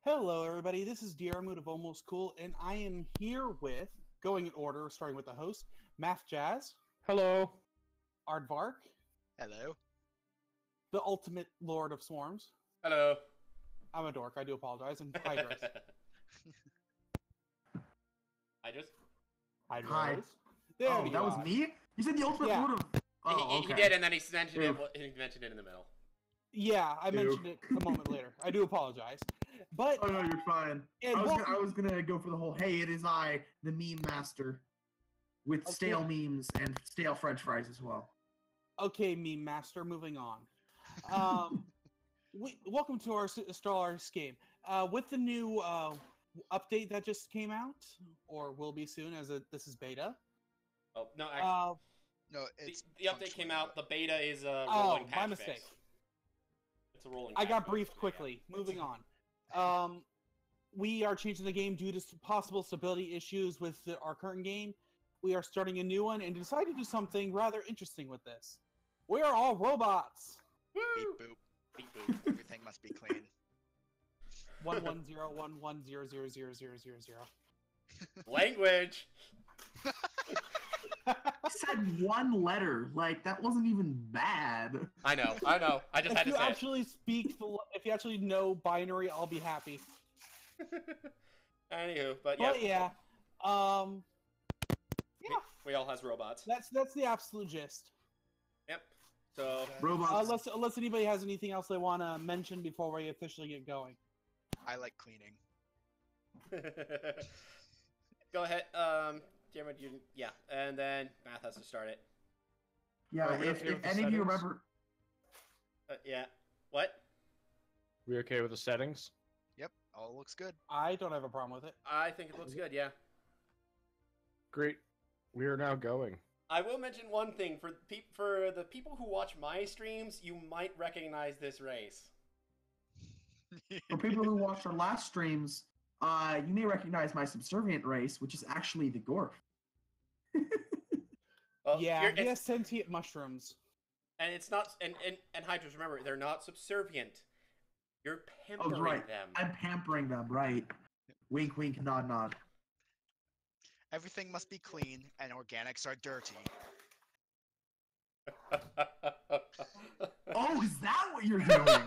Hello, everybody. This is Diarmut of Almost Cool, and I am here with, going in order, starting with the host, Math Jazz, Hello. Aardvark, Hello. the ultimate Lord of Swarms. Hello. I'm a dork. I do apologize. And Hydras. Hydras? Hydras. Hi. There Oh, you that was are. me? You said the ultimate Yeah. Lord of... Oh, He okay. did, and then he mentioned Ew. he mentioned it in the middle. Yeah, I Ew. mentioned it a moment later. I do apologize. But, Oh, no, you're fine. and I welcome- was gonna go for the whole, hey, it is I, the meme master, with Okay. stale memes and stale french fries as well. Okay, meme master, moving on. Welcome to our Stellaris game. With the new update that just came out, or will be soon, as this is beta. Oh no, actually, No, it's the update came out. The beta is a Oh, rolling patch my mistake. fix. It's a rolling. I patch got fix, briefed so yeah. quickly. Moving on. We are changing the game due to possible stability issues with our current game. We are starting a new one and decided to do something rather interesting with this. We are all robots. beep Woo! boop. Beep boop. Everything must be clean. 11011000000. Language. I said one letter. Like, that wasn't even bad. I know. I just had If to you say actually speak, if you actually know binary, I'll be happy. it. Anywho, but yeah. But yeah, yeah, We all has robots. that's the absolute gist. Yep. So Robots. Unless anybody has anything else they want to mention before we officially get going. I like cleaning. go ahead. Jeremy, yeah, and then Math has to start it. Yeah, Are we if, okay if with the any of you settings? remember... Yeah. What? We okay with the settings? Yep, all looks good. I don't have a problem with it. I think it looks good. Yeah. Great. We are now going. I will mention one thing for the people who watch my streams, you might recognize this race. For people who watched our last streams, you may recognize my subservient race, which is actually the Gorf. Well, Yeah, you're- he has it's, sentient mushrooms. and it's not and Hydras, remember, they're not subservient. You're Oh, pampering right. them. I'm pampering them, right. Wink, wink, nod, nod. Everything must be clean, and organics are dirty. Oh, is that what you're doing?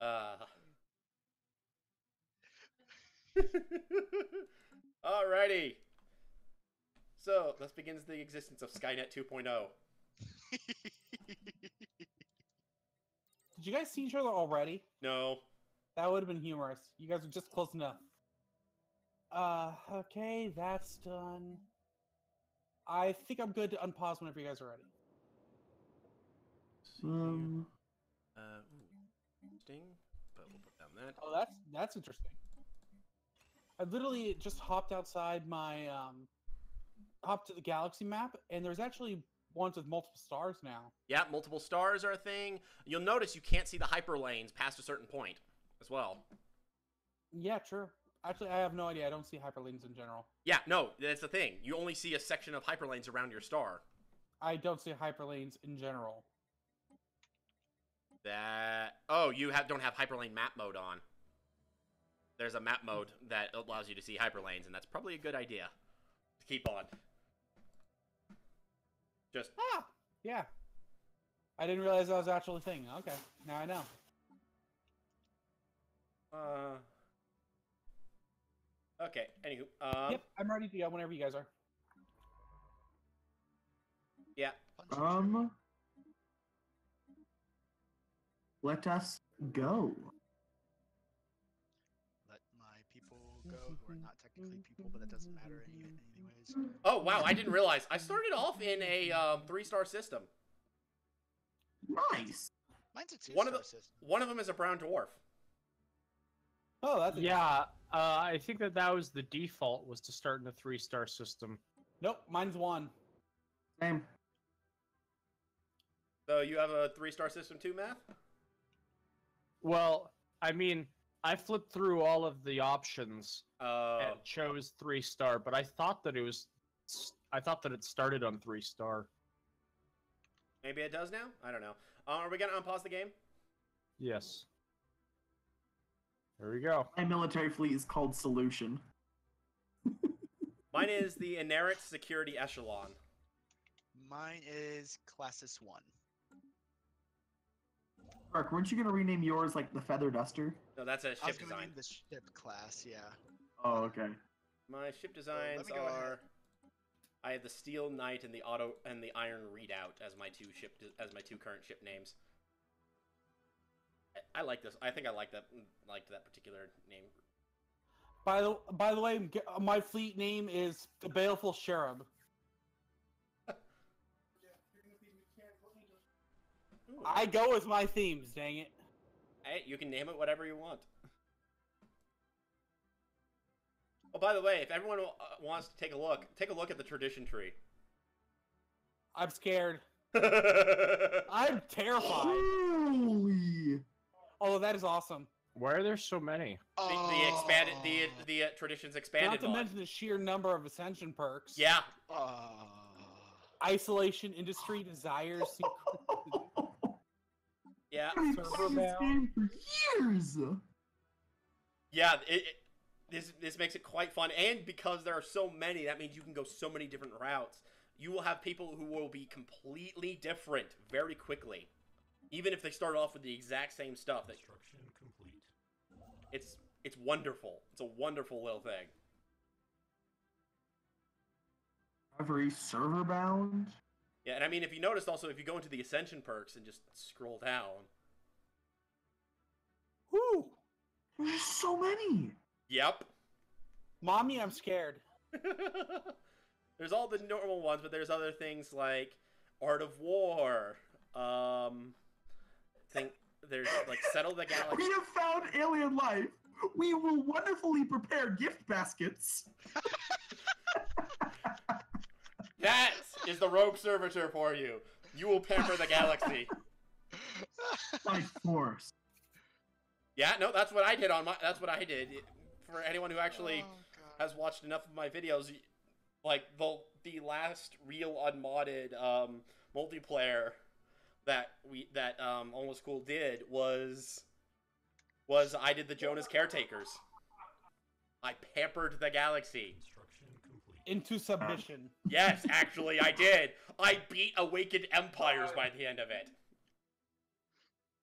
uh. Alrighty. So, thus begins the existence of Skynet 2.0. Did you guys see each other already? No. That would have been humorous. You guys are just close enough. Okay, that's done. I think I'm good to unpause whenever you guys are ready. Ooh, interesting. But we'll put down that. Oh, that's interesting. I literally just hopped outside my hopped to the galaxy map, and there's actually ones with multiple stars now. Yeah, multiple stars are a thing. You'll notice you can't see the hyperlanes past a certain point as well. Yeah, true. Actually, I have no idea. I don't see hyperlinks in general. Yeah, no, that's the thing. You only see a section of hyperlanes around your star. I don't see hyperlanes in general. You don't have hyperlane map mode on. There's a map mode that allows you to see hyperlanes, and that's probably a good idea to keep on. Just Yeah. I didn't realize that was actually a thing. Okay, now I know. Okay. Anywho, Yep, I'm ready to go whenever you guys are. yeah. Let us go. Let my people go, who are not technically people, but it doesn't matter anyways. Oh wow, I didn't realize. I started off in a 3-star system. Nice. Mine's a One of two-star the- system. One of them is a brown dwarf. Oh, that's Yeah, I think that was the default, was to start in a 3-star system. Nope, mine's 1. Same. So you have a 3-star system too, Math? Well, I mean, I flipped through all of the options Oh. and chose 3-star, but I thought that it started on 3-star. Maybe it does now? I don't know. Are we gonna unpause the game? Yes. There we go. My military fleet is called Solution. Mine is the Inerrant Security Echelon. Mine is Classis 1. Mark, weren't you gonna rename yours like the Feather Duster? No, that's a I was ship gonna design. name the ship class, yeah. Oh, okay. My ship designs me go ahead. are. I have the Steel Knight and the Iron Redoubt as my two current ship names. I like this. I think I like that particular name. By the way, my fleet name is the Baleful Cherub. Ooh. I go with my themes, dang it. Hey, you can name it whatever you want. Oh, by the way, if everyone wants to take a look at the tradition tree. I'm scared. the I'm terrified. Holy! Oh, that is awesome. Why are there so many? expanded the traditions expanded Not to mod. mention the sheer number of ascension perks. Yeah. Isolation, industry, desires, Yeah. I've Server played this bound. game for years. Yeah, this makes it quite fun, and because there are so many, that means you can go so many different routes. You will have people who will be completely different very quickly, even if they start off with the exact same stuff. Construction complete. It's wonderful. It's a wonderful little thing. Every server bound. Yeah, and I mean, if you noticed also, if you go into the Ascension perks and just scroll down. Whoo! There's so many. Yep. Mommy, I'm scared. There's all the normal ones, but there's other things like Art of War. There's like Settle the Galaxy. We have found alien life. We will wonderfully prepare gift baskets. That is the Rogue Servitor for you. You will pamper the galaxy. By force. Yeah, no, that's what I did That's what I did. For anyone who actually has watched enough of my videos, like the last real unmodded multiplayer that Almost Cool did was I did the Jonas Caretakers. I pampered the galaxy. Construction complete. Into submission. Yes, actually, I did. I beat Awakened Empires by the end of it.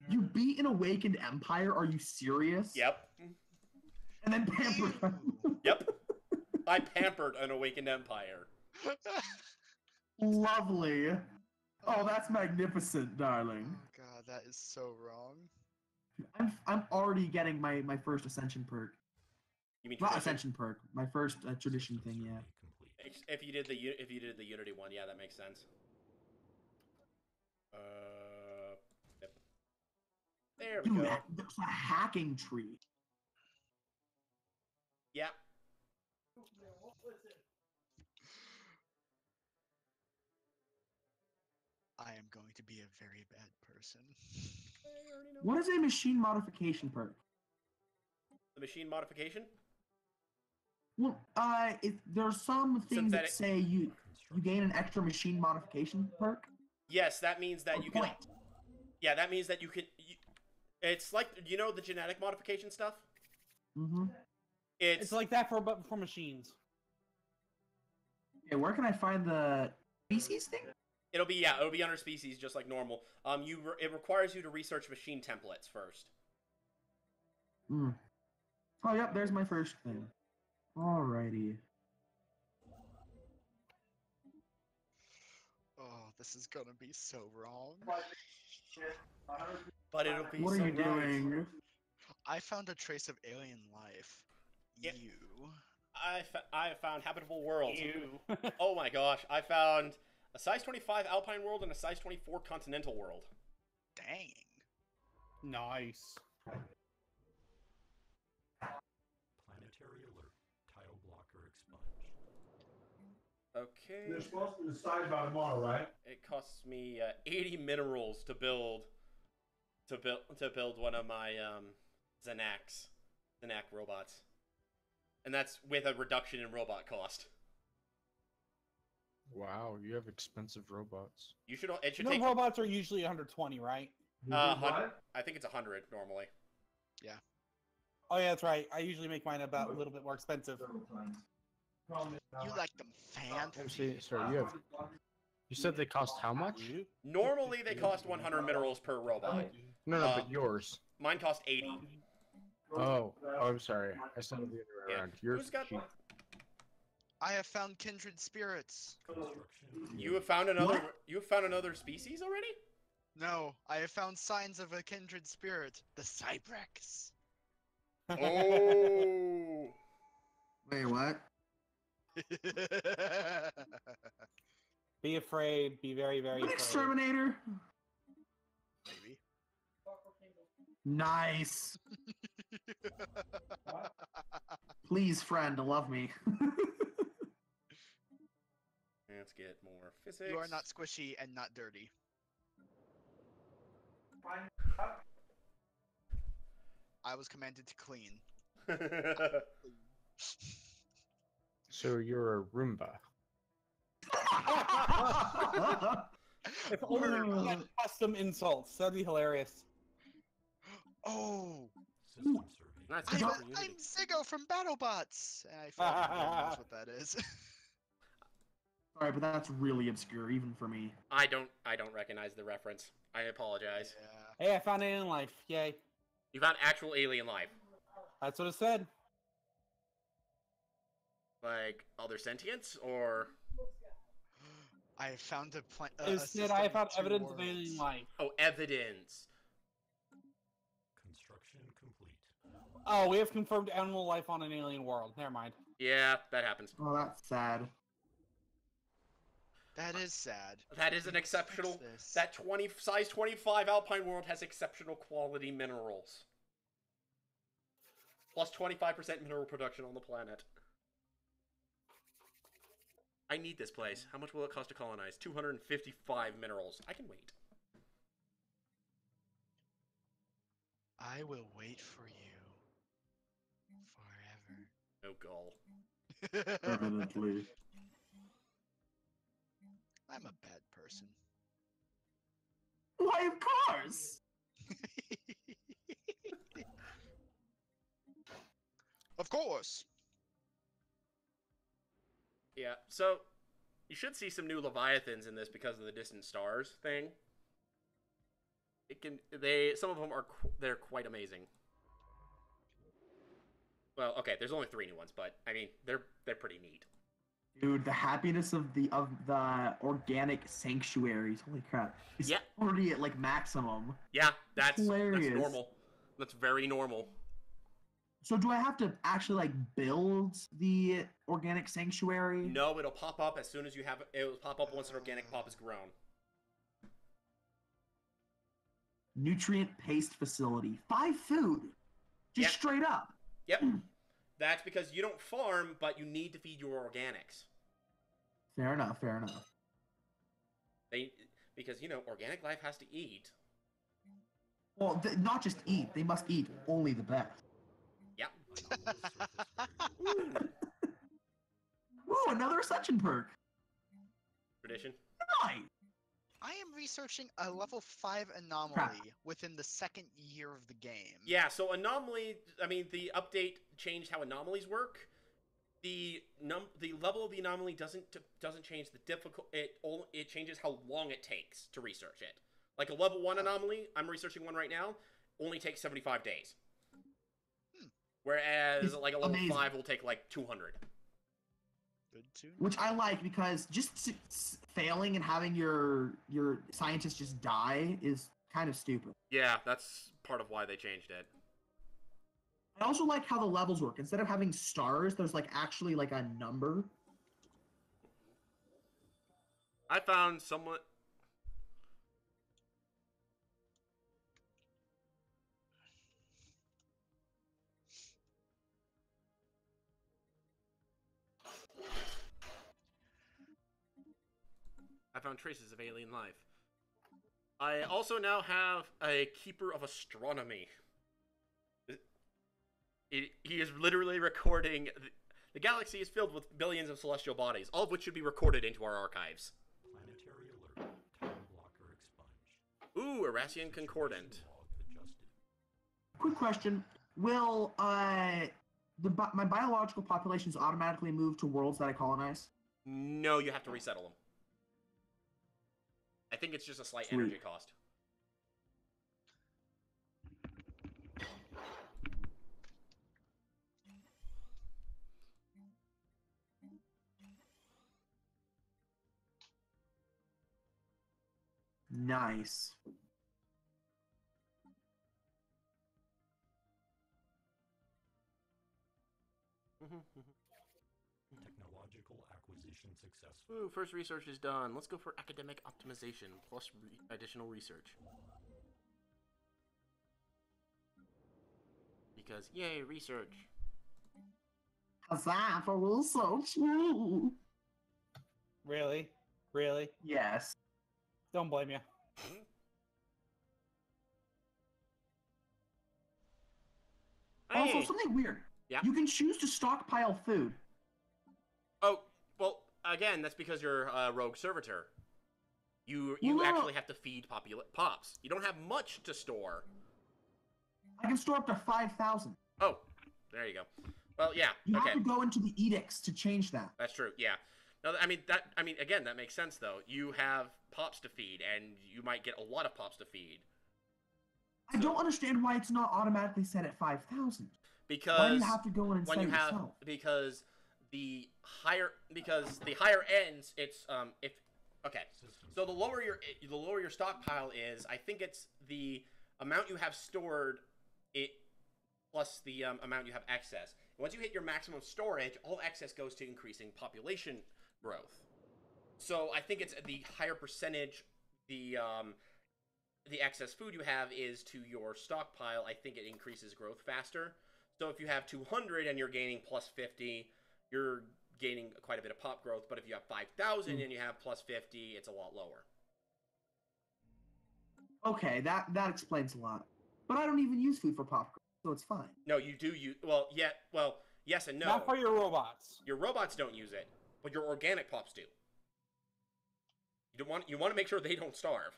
You beat an awakened empire? Are you serious? Yep. And then pampered them. Yep. I pampered an Awakened Empire. Lovely. Oh, that's magnificent, darling. Oh god, that is so wrong. I'm already getting my first ascension perk. You mean Not tradition? ascension perk. My first tradition thing, yeah. Complete. If you did the Unity one, yeah, that makes sense. Yep. There we Dude, go. there's a hacking tree. Yeah. I am going to be a very bad person. What is a machine modification perk? The machine modification? Well, there's some things Synthetic. that say you gain an extra machine modification perk. Yes, that means that Or you can. point. Yeah, that means that you can. It's like, you know, the genetic modification stuff. Mm-hmm. It's like that for machines. Okay, where can I find the species thing? It'll be under species just like normal. It requires you to research machine templates first. Hmm. Oh, yep, there's my first thing. Alrighty. Oh, this is gonna be so wrong. But it'll be What so are you nice. doing? I found a trace of alien life. Yep. You. I found habitable worlds. Ew. Oh my gosh, I found a size 25 alpine world and a size 24 continental world. Dang. Nice. Planetary alert. Tile blocker expunged. Okay. They're supposed to decide by tomorrow, right? It costs me 80 minerals to build one of my Zanak robots, and that's with a reduction in robot cost. Wow, you have expensive robots. You should. It should No, take. robots are usually 120, right? I think it's 100 normally. Oh yeah, that's right. I usually make mine about a little bit more expensive. You like them fancy. Sorry, you said they cost how much? Normally they cost 100 minerals per robot. No, but yours. Mine cost 80. Oh, I'm sorry. I said it the other way Yeah. around. Yours Who's got? cheap. I have found kindred spirits. You have found another. You have found another species already? No, I have found signs of a kindred spirit, the Cybrex. Oh. Wait, what? Be afraid. Be very, very An afraid. exterminator. Maybe. Nice. Please, friend, love me. Let's get more physics. You are not squishy and not dirty. I was commanded to clean. So you're a Roomba. If only we had custom insults, that'd be hilarious. Oh, System survey. Nice. I'm, good I'm for Unity. Ziggo from BattleBots. And I forgot knows what that is. Sorry, but that's really obscure, even for me. I don't recognize the reference. I apologize. Yeah. Hey, I found alien life. Yay. You found actual alien life, That's what it said. like other sentience, or I have found a plant. It said I found evidence of alien life. oh, evidence. Construction complete. Oh, we have confirmed animal life on an alien world. Never mind. Yeah, that happens. Oh, that's sad. That is sad. That is an Fix exceptional. this. That size 25 Alpine world has exceptional quality minerals. Plus 25% mineral production on the planet. I need this place. How much will it cost to colonize? 255 minerals. I can wait. I will wait for you forever. Oh, gall. Evidently. I'm a bad person. Why, of course! Of course. Yeah, so you should see some new Leviathans in this because of the distant stars thing. Some of them are they're quite amazing. Well, okay, there's only 3 new ones, but I mean they're pretty neat. Dude, the happiness of the organic sanctuaries, holy crap, is Yeah. already at like maximum. Yeah, that's Hilarious. normal. That's very normal. So do I have to actually like build the organic sanctuary? No, it'll pop up as soon as you have it. It'll pop up once an organic pop is grown. Nutrient paste facility. 5 food. Just Yep. straight up. Yep. That's because you don't farm, but you need to feed your organics. Fair enough, fair enough. Because organic life has to eat. Well, not just eat. They must eat only the best. Yeah. Ooh, another ascension perk. Tradition. Nice. I am researching a level 5 anomaly Crap. within the second year of the game. Yeah, so anomaly, I mean, the update changed how anomalies work. The level of the anomaly doesn't change the difficult. It changes how long it takes to research it. Like a level 1 anomaly, I'm researching one right now, only takes 75 days. Whereas It's like a level amazing. 5 will take like 200. Good too. Which I like because just failing and having your scientists just die is kind of stupid. Yeah, that's part of why they changed it. I also like how the levels work. Instead of having stars, there's like actually like a number. I found someone. I found traces of alien life. I also now have a keeper of astronomy. He is literally recording The galaxy is filled with billions of celestial bodies, all of which should be recorded into our archives. Planetary alert. Time blocker expunged. Ooh, Erassian Concordant. Log adjusted. Quick question: will my biological populations automatically move to worlds that I colonize? No, you have to resettle them. I think it's just a slight Sweet. energy cost. Nice. Technological acquisition successful. Ooh, first research is done. Let's go for academic optimization plus additional research. Because, yay, research. Huzzah for research! Woo! Really? Really? Yes. Don't blame you. Also, Hey! something weird. Yeah? You can choose to stockpile food. Oh, well, again, that's because you're a rogue servitor. You Well, no. actually have to feed pops. You don't have much to store. I can store up to 5,000. Oh, there you go. Well, yeah, You okay. have to go into the edicts to change that. That's true. Yeah. No, I mean, again, that makes sense though. You have pops to feed, and you might get a lot of pops to feed. I don't understand why it's not automatically set at 5,000. Because Why do you have to go in and when set you it have yourself? because the higher ends, it's if okay. So the lower your stockpile is, I think it's the amount you have stored it plus the amount you have excess. Once you hit your maximum storage, all excess goes to increasing population growth. So I think it's the higher percentage the excess food you have is to your stockpile. I think it increases growth faster. So if you have 200 and you're gaining plus 50, you're gaining quite a bit of pop growth. But if you have 5,000 and you have plus 50, it's a lot lower. Okay, that explains a lot. But I don't even use food for pop, so it's fine. No, you do use yes and no. Not for your robots. Your robots don't use it, but your organic pops do. You want to make sure they don't starve.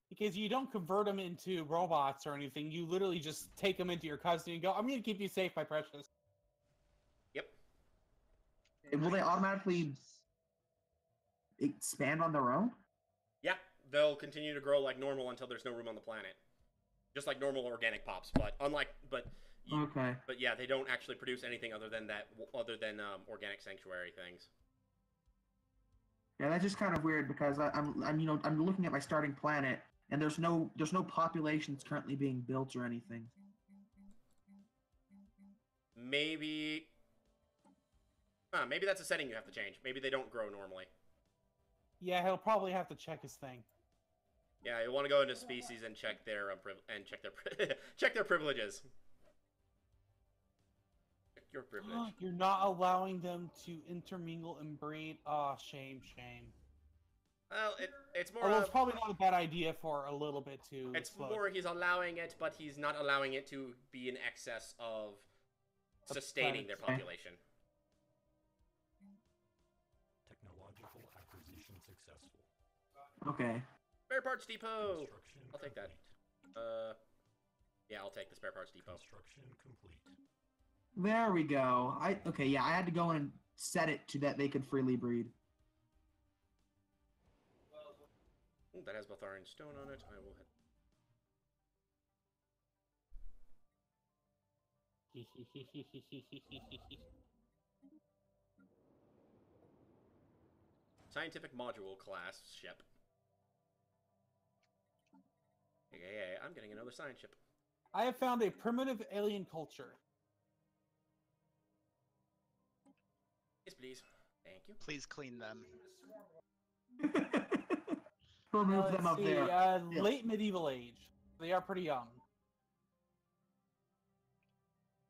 Because you don't convert them into robots or anything. You literally just take them into your custody and go, I'm going to keep you safe, my precious. Yep. Will they automatically expand on their own? Yeah, they'll continue to grow like normal until there's no room on the planet. Just like normal organic pops, but Okay. But yeah, they don't actually produce anything other than organic sanctuary things. Yeah, that's just kind of weird because I'm looking at my starting planet and there's no populations currently being built or anything. Maybe that's a setting you have to change. Maybe they don't grow normally. Yeah, he'll probably have to check his thing. Yeah, you want to go into species and check their check their privileges. Check your privilege. You're not allowing them to intermingle and breed. Oh, shame. Well, it's more. Although it's probably not a bad idea for a little bit to. It's explode. more he's allowing it, but he's not allowing it to be in excess of sustaining their population. Technological acquisition successful. Okay. Spare parts depot. Construction I'll take that. complete. Yeah, I'll take the spare parts depot. Construction complete. There we go. I had to go in and set it to that they could freely breed. Ooh, that has both iron and stone on it. I will hit. Scientific module class ship. Yeah, I'm getting another science ship. I have found a primitive alien culture. Yes, please. Thank you. Please clean them. Remove Let's them up see, there. Yeah. Late medieval age. They are pretty young.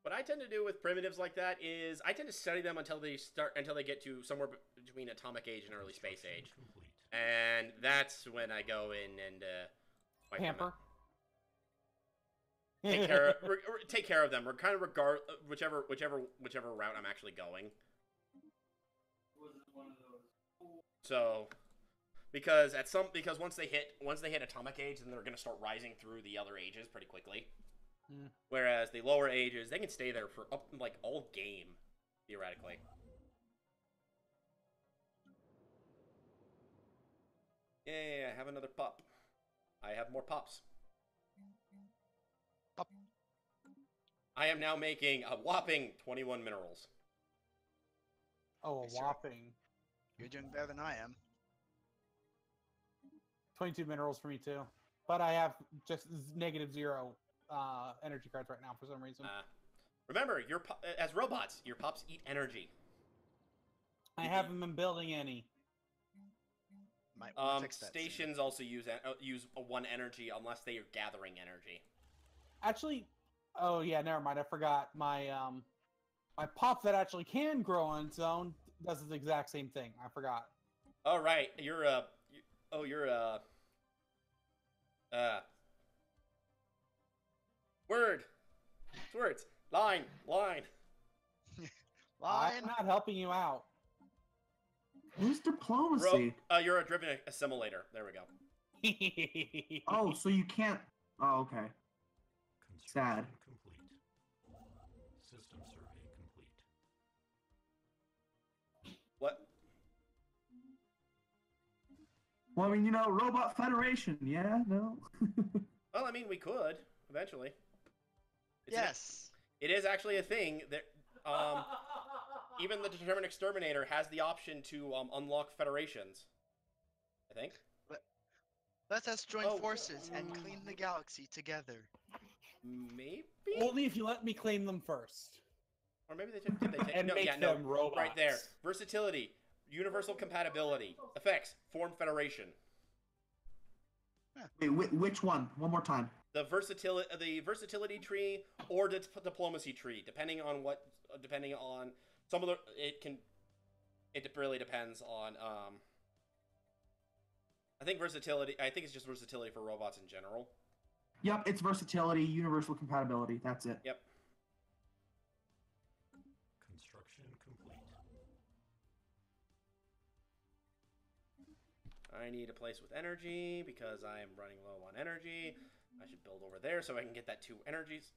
What I tend to do with primitives like that is I tend to study them until they get to somewhere between atomic age and early space age, Complete. and that's when I go in and wipe them Pamper. out. Take care of them. Or kind of whichever route I'm actually going. So, because once they hit atomic age, then they're gonna start rising through the other ages pretty quickly. Mm. Whereas the lower ages, they can stay there for up like all game, theoretically. Yeah, have another pup. I have more pups. Pup. I am now making a whopping 21 minerals. Oh, a Yes, sir. whopping You're doing better than I am. 22 minerals for me too. But I have just -0 energy cards right now for some reason. Remember, as robots, your pups eat energy. I haven't been building any. Might want to fix that soon. Stations also use one energy unless they are gathering energy. Actually, oh yeah, never mind. I forgot. My my pop that actually can grow on its own does the exact same thing. I forgot. Oh right, you're words, line. Line. I'm not helping you out. Who's diplomacy? You're a driven assimilator. There we go. Oh, so you can't. Oh, okay. Sad. Construction complete. System survey complete. What? Well, I mean, you know, Robot Federation. Yeah, no. Well, I mean, we could eventually. Yes. It is actually a thing that even the Determined Exterminator has the option to unlock federations. I think. Let us join forces and clean the galaxy together. Maybe. Only if you let me claim them first. Or maybe they did. They take And make them robots. Right there. Versatility, universal compatibility, effects, form federation. Wait, which one? One more time. The versatility tree or the diplomacy tree, depending on some of the it really depends on I think versatility. I think it's just versatility for robots in general. Yep, it's versatility, universal compatibility. That's it. Yep. Construction complete. I need a place with energy because I am running low on energy. I should build over there so I can get that 2 energies.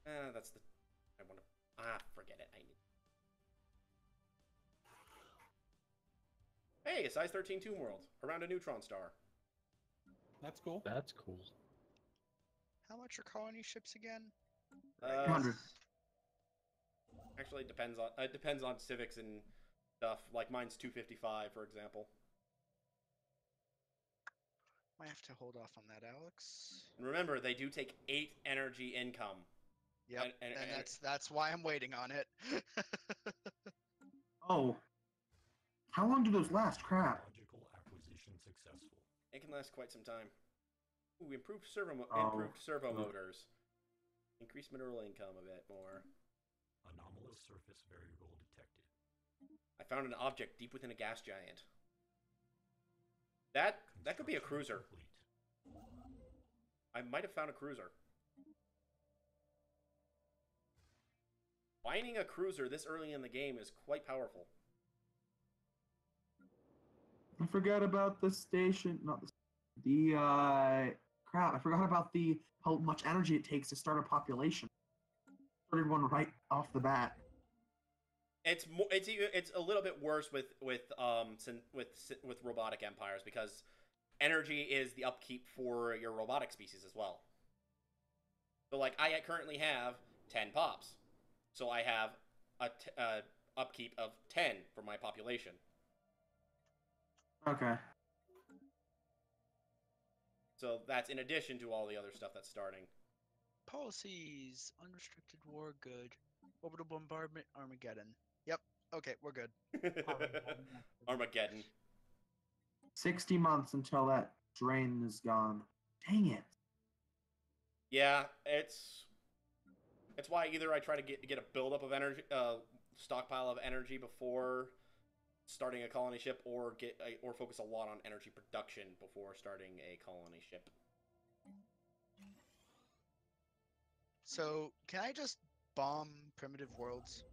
That's the. I want to. Forget it. I need. Hey, a size 13 tomb world around a neutron star. That's cool. That's cool. How much are colony ships again? 200. Actually, it depends on civics and stuff. Like mine's 255, for example. Might have to hold off on that, Alex. And remember, they do take 8 energy income. Yep, and that's why I'm waiting on it. Oh. How long do those last? Crap. Technological acquisition successful. It can last quite some time. Ooh, improved servo motors. Increased mineral income a bit more. Anomalous surface variable detected. I found an object deep within a gas giant. That could be a cruiser. Complete. I might have found a cruiser. Finding a cruiser this early in the game is quite powerful. I forgot about the station. Not the crap. I forgot about how much energy it takes to start a population. Started one right off the bat. It's a little bit worse with robotic empires because energy is the upkeep for your robotic species as well. So like I currently have 10 pops, so I have a upkeep of 10 for my population. Okay. So that's in addition to all the other stuff that's starting. Policies. Unrestricted war, good. Orbital bombardment, Armageddon. Yep. Okay, we're good. Armageddon. 60 months until that drain is gone. Dang it. Yeah, it's why either I try to get a buildup of energy, stockpile of energy before starting a colony ship, or focus a lot on energy production before starting a colony ship. So, can I just bomb primitive worlds?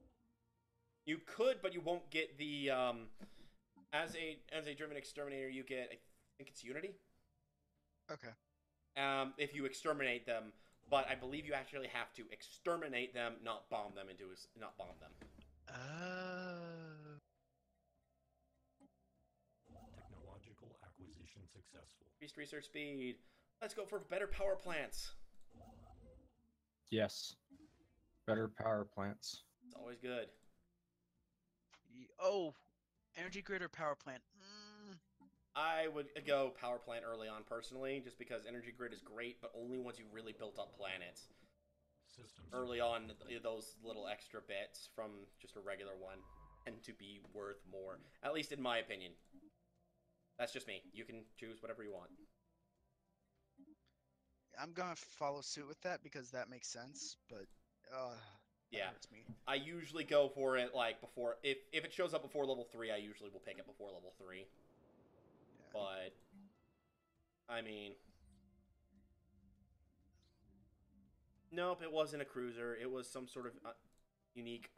You could, but you won't get the As a German exterminator, you get, I think it's Unity. Okay. If you exterminate them, but I believe you actually have to exterminate them, not bomb them. Technological acquisition successful. Increased research speed. Let's go for better power plants. Yes. Better power plants. It's always good. Oh, energy grid or power plant? I would go power plant early on personally, just because energy grid is great, but only once you've really built up planets. Systems Early on, those little extra bits from just a regular one tend to be worth more, at least in my opinion. That's just me. You can choose whatever you want. I'm gonna follow suit with that because that makes sense, but that Yeah. hurts me. I usually go for it like before, if it shows up before level 3, I usually will pick it before level 3. Yeah. But, I mean, nope, it wasn't a cruiser. It was some sort of unique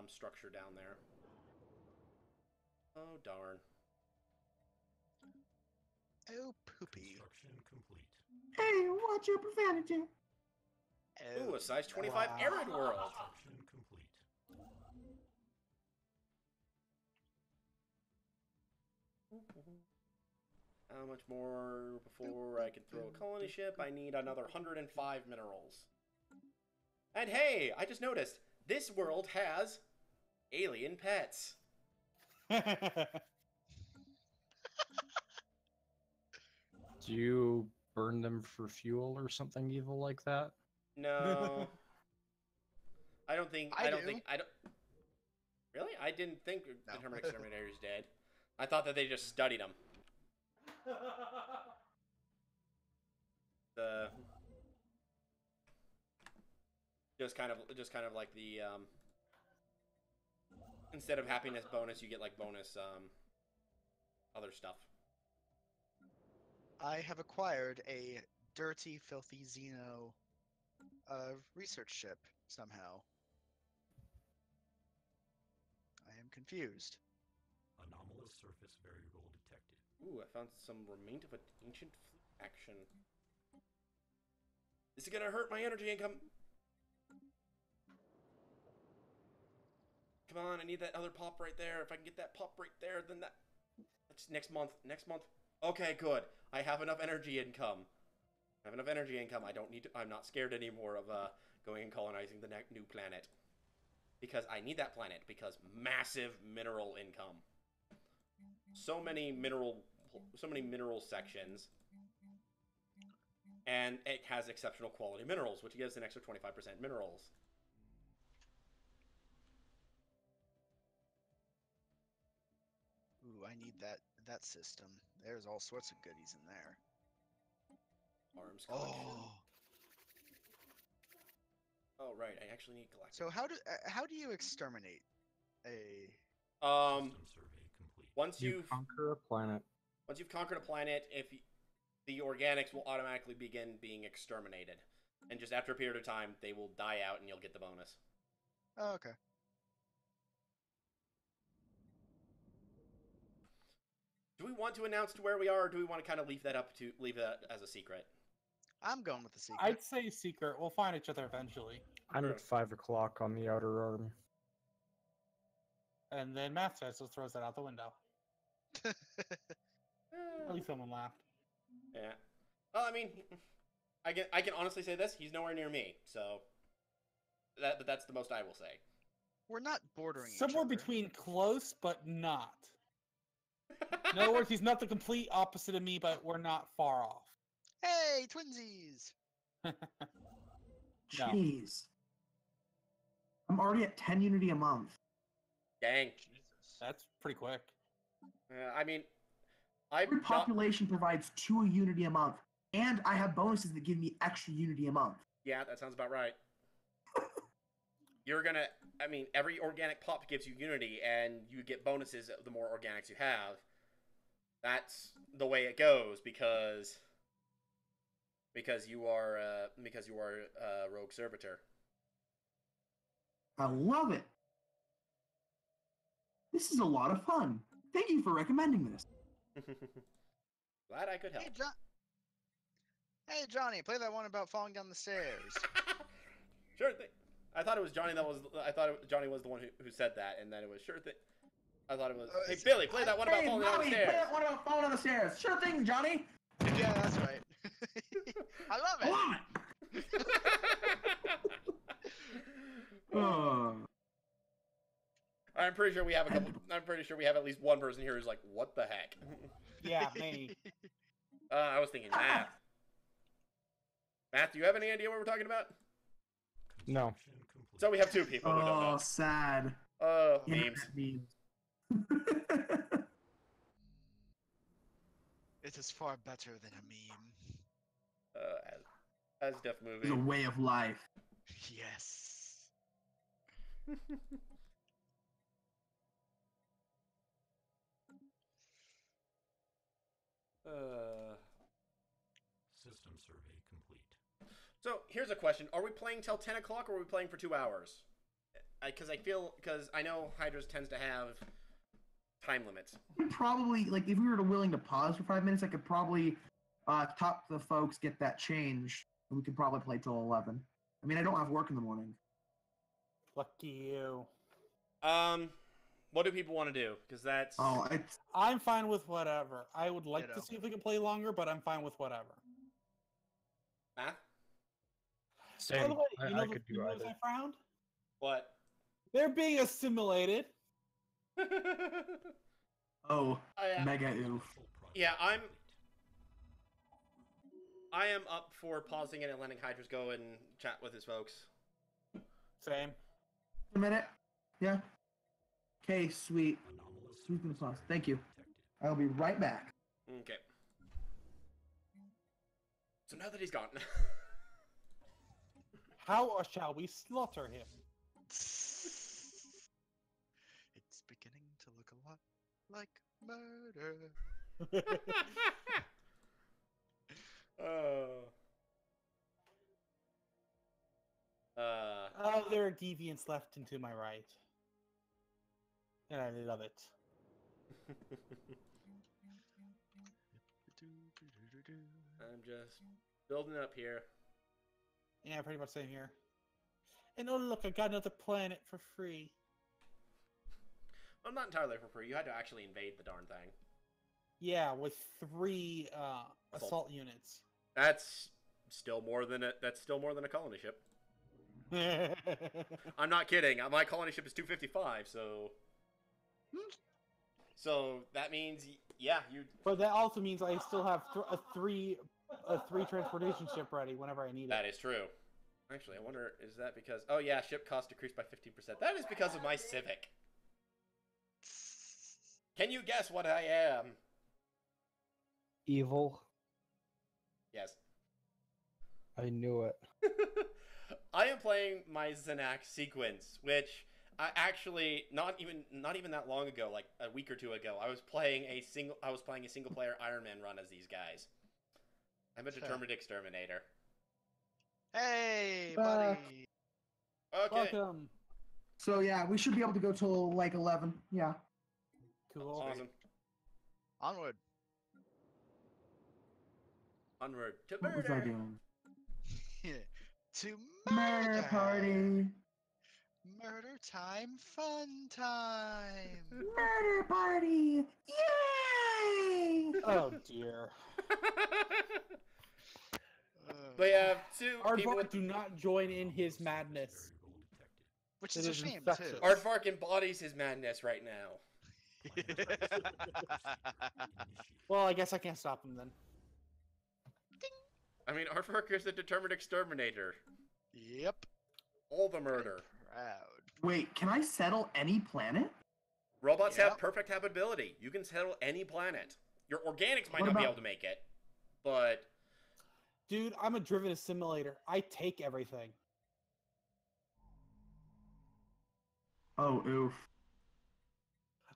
structure down there. Oh, darn. Oh, poopy. construction complete. Hey, watch your profanity. Oh, Ooh, a size 25 Wow. arid world. Construction complete. How much more before I can throw a colony ship? I need another 105 minerals. And hey, I just noticed, this world has alien pets. Do you burn them for fuel or something evil like that? No. I don't think, I do. Really? I didn't think No. the Terminal Exterminators did. I thought that they just studied them. The... Just kind of like the, instead of happiness bonus, you get, like, bonus, other stuff. I have acquired a dirty, filthy Xeno research ship somehow. I am confused. Anomalous surface variable detected. Ooh, I found some remains of an ancient fleet action. This is gonna hurt my energy income. Come on, I need that other pop right there. If I can get that pop right there, then that's next month. Next month. Okay, good. I have enough energy income. I have enough energy income. I don't need to. I'm not scared anymore of going and colonizing the new planet, because I need that planet because massive mineral income. So many mineral sections, and it has exceptional quality minerals, which gives an extra 25% minerals. Ooh, I need that system. There's all sorts of goodies in there. Arms collection. Oh. Oh right, I actually need galactic. So how do you exterminate a? System survey complete. Once you've conquer a planet. Once you've conquered a planet, the organics will automatically begin being exterminated, and just after a period of time, they will die out, and you'll get the bonus. Oh, okay. Do we want to announce to where we are, or do we want to kind of leave that as a secret? I'm going with the secret. I'd say secret. We'll find each other eventually. I'm Sure. at 5 o'clock on the outer arm. And then Math says, so throws that out the window. At least someone laughed. Yeah. Well, I mean, I can honestly say this: he's nowhere near me, so that's the most I will say. We're not bordering Somewhere each other. between close, but not. In other words, he's not the complete opposite of me, but we're not far off. Hey, twinsies! No. Jeez. I'm already at 10 Unity a month. Dang. Jesus. That's pretty quick. I mean, I Every population provides 2 Unity a month, and I have bonuses that give me extra Unity a month. Yeah, that sounds about right. I mean, every organic pop gives you Unity, and you get bonuses the more organics you have. That's the way it goes, because you are a rogue servitor. I love it. This is a lot of fun. Thank you for recommending this. Glad I could help. Hey, Johnny, play that one about falling down the stairs. Sure thing. I thought it was Johnny Johnny was the one who said that, and then it was sure thing. I thought it was. Hey, Billy, play that one about falling down the stairs. Play that one about falling down the stairs. Sure thing, Johnny. Yeah, that's right. I love it. I'm pretty sure we have a couple. I'm pretty sure we have at least one person here who's like, "What the heck?" Yeah, me. I was thinking math. Math, do you have any idea what we're talking about? No. So we have two people who don't know. Oh, sad. Memes. Memes. It is far better than a meme. As Def movie. It's a way of life. Yes. System survey complete. So here's a question: are we playing till 10 o'clock, or are we playing for 2 hours? Because I know Hydras tends to have time limits. Probably, like, if we were willing to pause for 5 minutes, I could probably talk to the folks, get that changed, and we could probably play till 11. I mean, I don't have work in the morning. Lucky you. What do people want to do? Because that's... Oh, I'm fine with whatever. I would like Ditto. to see if we can play longer, but I'm fine with whatever. Math? Same. By the way, you know I the could do moves either. I found? What? They're being assimilated. oh, yeah. mega oof. Yeah, I am up for pausing it and letting Hydras go and chat with his folks. Same. A minute. Yeah. Okay, sweet. Sweet and sauce. Thank you. I'll be right back. Okay. So now that he's gone. How shall we slaughter him? It's beginning to look a lot like murder. Oh, there are deviants left and to my right. And I love it. I'm just building up here. Yeah, pretty much same here. And oh look, I got another planet for free. Well, not entirely for free. You had to actually invade the darn thing. Yeah, with 3 assault units. That's still more than a colony ship. I'm not kidding. My colony ship is 255, so... So that means, yeah, you... But that also means I still have a three transportation ship ready whenever I need it. That is true. Actually, I wonder, is that because... Oh yeah, ship cost decreased by 15%. That is because of my Civic. Can you guess what I am? Evil. Yes. I knew it. I am playing my Zenak sequence, which I actually not even that long ago, like a week or two ago, I was playing a single player Iron Man run as these guys. I'm a determined exterminator. Hey, buddy. Okay. Welcome. So yeah, we should be able to go till like 11. Yeah. Cool. Awesome. Onward. Onward to What was I murder. doing? To Murder murder. party. Murder time, fun time. Murder party. Yay! Oh dear. But yeah, two people. Aardvark, do not join in his madness. Which It is a is shame, infectious. too. Aardvark embodies his madness right now. Well, I guess I can't stop him then. I mean, Aardvark is the determined exterminator. Yep. All the murder. Proud. Wait, can I settle any planet? Robots Yep. have perfect habitability. You can settle any planet. Your organics might What not be about- able to make it, but Dude, I'm a driven assimilator. I take everything. Oh, oof.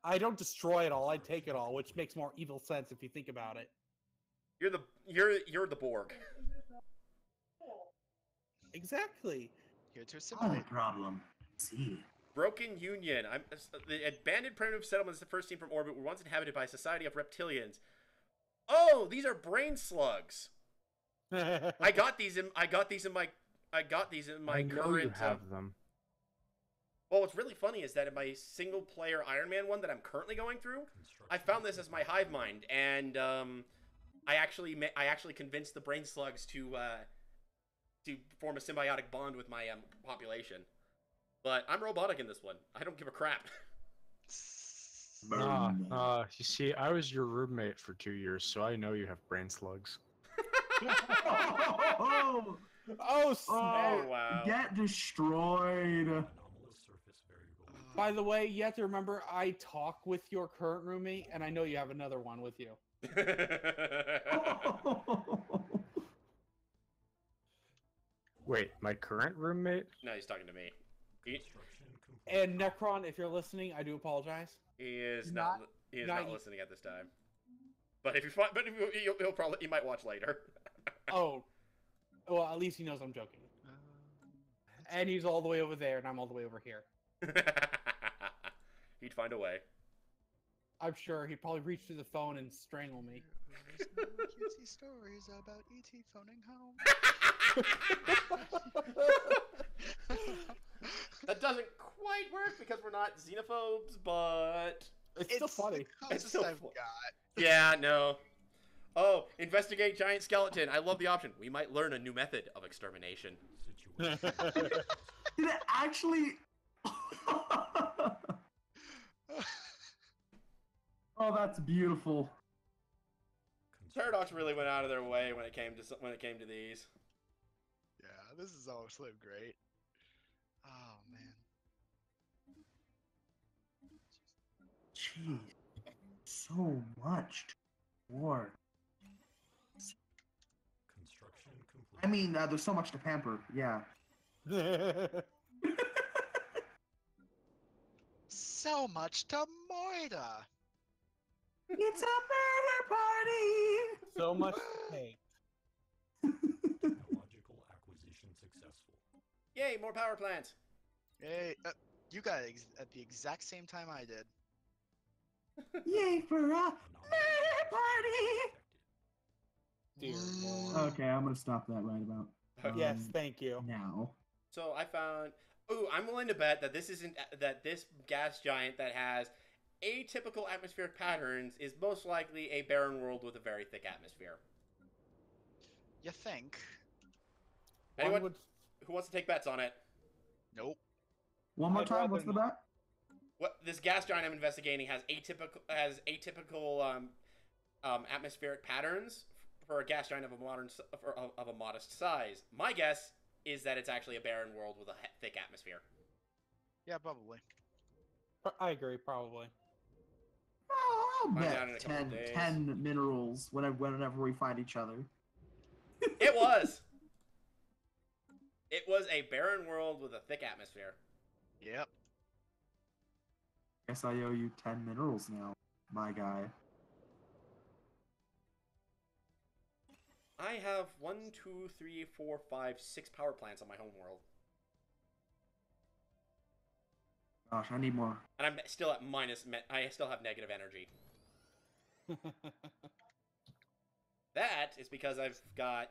I don't destroy it all. I take it all, which makes more evil sense if you think about it. you're the Borg. Exactly. Here to Not a assimilate. problem. See. Broken Union. The abandoned primitive settlement is the first seen from orbit. Were once inhabited by a society of reptilians. Oh, these are brain slugs. I got these in my I know current. you have them. Well, what's really funny is that in my single player Iron Man one that I'm currently going through, I found this as my hive mind, and I actually convinced the brain slugs to form a symbiotic bond with my population. But I'm robotic in this one. I don't give a crap. You see, I was your roommate for 2 years, so I know you have brain slugs. Oh, Oh, snap. Oh, wow. get destroyed. Anomalous surface variable. By the way, you have to remember, I talk with your current roommate, and I know you have another one with you. Wait, my current roommate? No, he's talking to me. He Construction complete. And Necron, if you're listening, I do apologize. is Not- not. He is not not you. listening at this time. But if he'll probably he might watch later. Oh, well, at least he knows I'm joking. And he's all the way over there, and I'm all the way over here. He'd find a way. I'm sure he'd probably reach through the phone and strangle me. Cutesy stories about E.T. phoning home. That doesn't quite work because we're not xenophobes, but It's still funny. The closest still I've fu- got. yeah, no. Oh, investigate giant skeleton. I love the option. We might learn a new method of extermination. Situation. Did it actually? Oh, that's beautiful. Paradox really went out of their way when it came to these. Yeah, this is all so great. Oh man. Jeez, so much war. Construction complete. I mean, there's so much to pamper. Yeah. So much to moida. It's a murder party. So much hate. Technological acquisition successful. Yay, more power plants. Hey, you got it at the exact same time I did. Yay for a murder party. Dear Mm. Lord. Okay, I'm gonna stop that right about Yes, thank you. now. So I found. Ooh, I'm willing to bet that this gas giant that has atypical atmospheric patterns is most likely a barren world with a very thick atmosphere. You think? One Anyone would- who wants to take bets on it? Nope. One more I'd time. rather What's the not. bet? What this gas giant I'm investigating has atypical atmospheric patterns for a gas giant of a modest size. My guess is that it's actually a barren world with a thick atmosphere. Yeah, probably. I agree, probably. Oh, I'll Find out in bet a couple days. 10 minerals whenever we find each other. It was. It was a barren world with a thick atmosphere. Yep. Guess I owe you 10 minerals now, my guy. I have 1, 2, 3, 4, 5, 6 power plants on my home world. Gosh, I need more. And I'm still at I still have negative energy. That is because I've got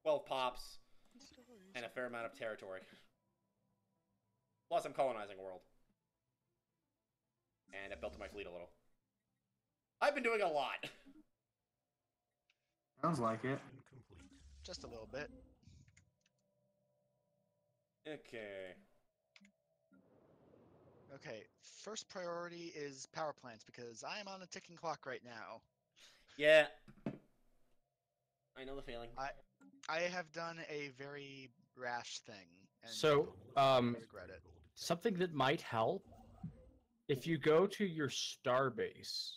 12 pops and a fair amount of territory. Plus, I'm colonizing a world. And I built my fleet a little. I've been doing a lot. Sounds like it. Complete. Just a little bit. Okay. Okay, first priority is power plants because I am on a ticking clock right now. Yeah. I know the feeling. I have done a very rash thing. And So, I regret it. something that might help, if you go to your starbase,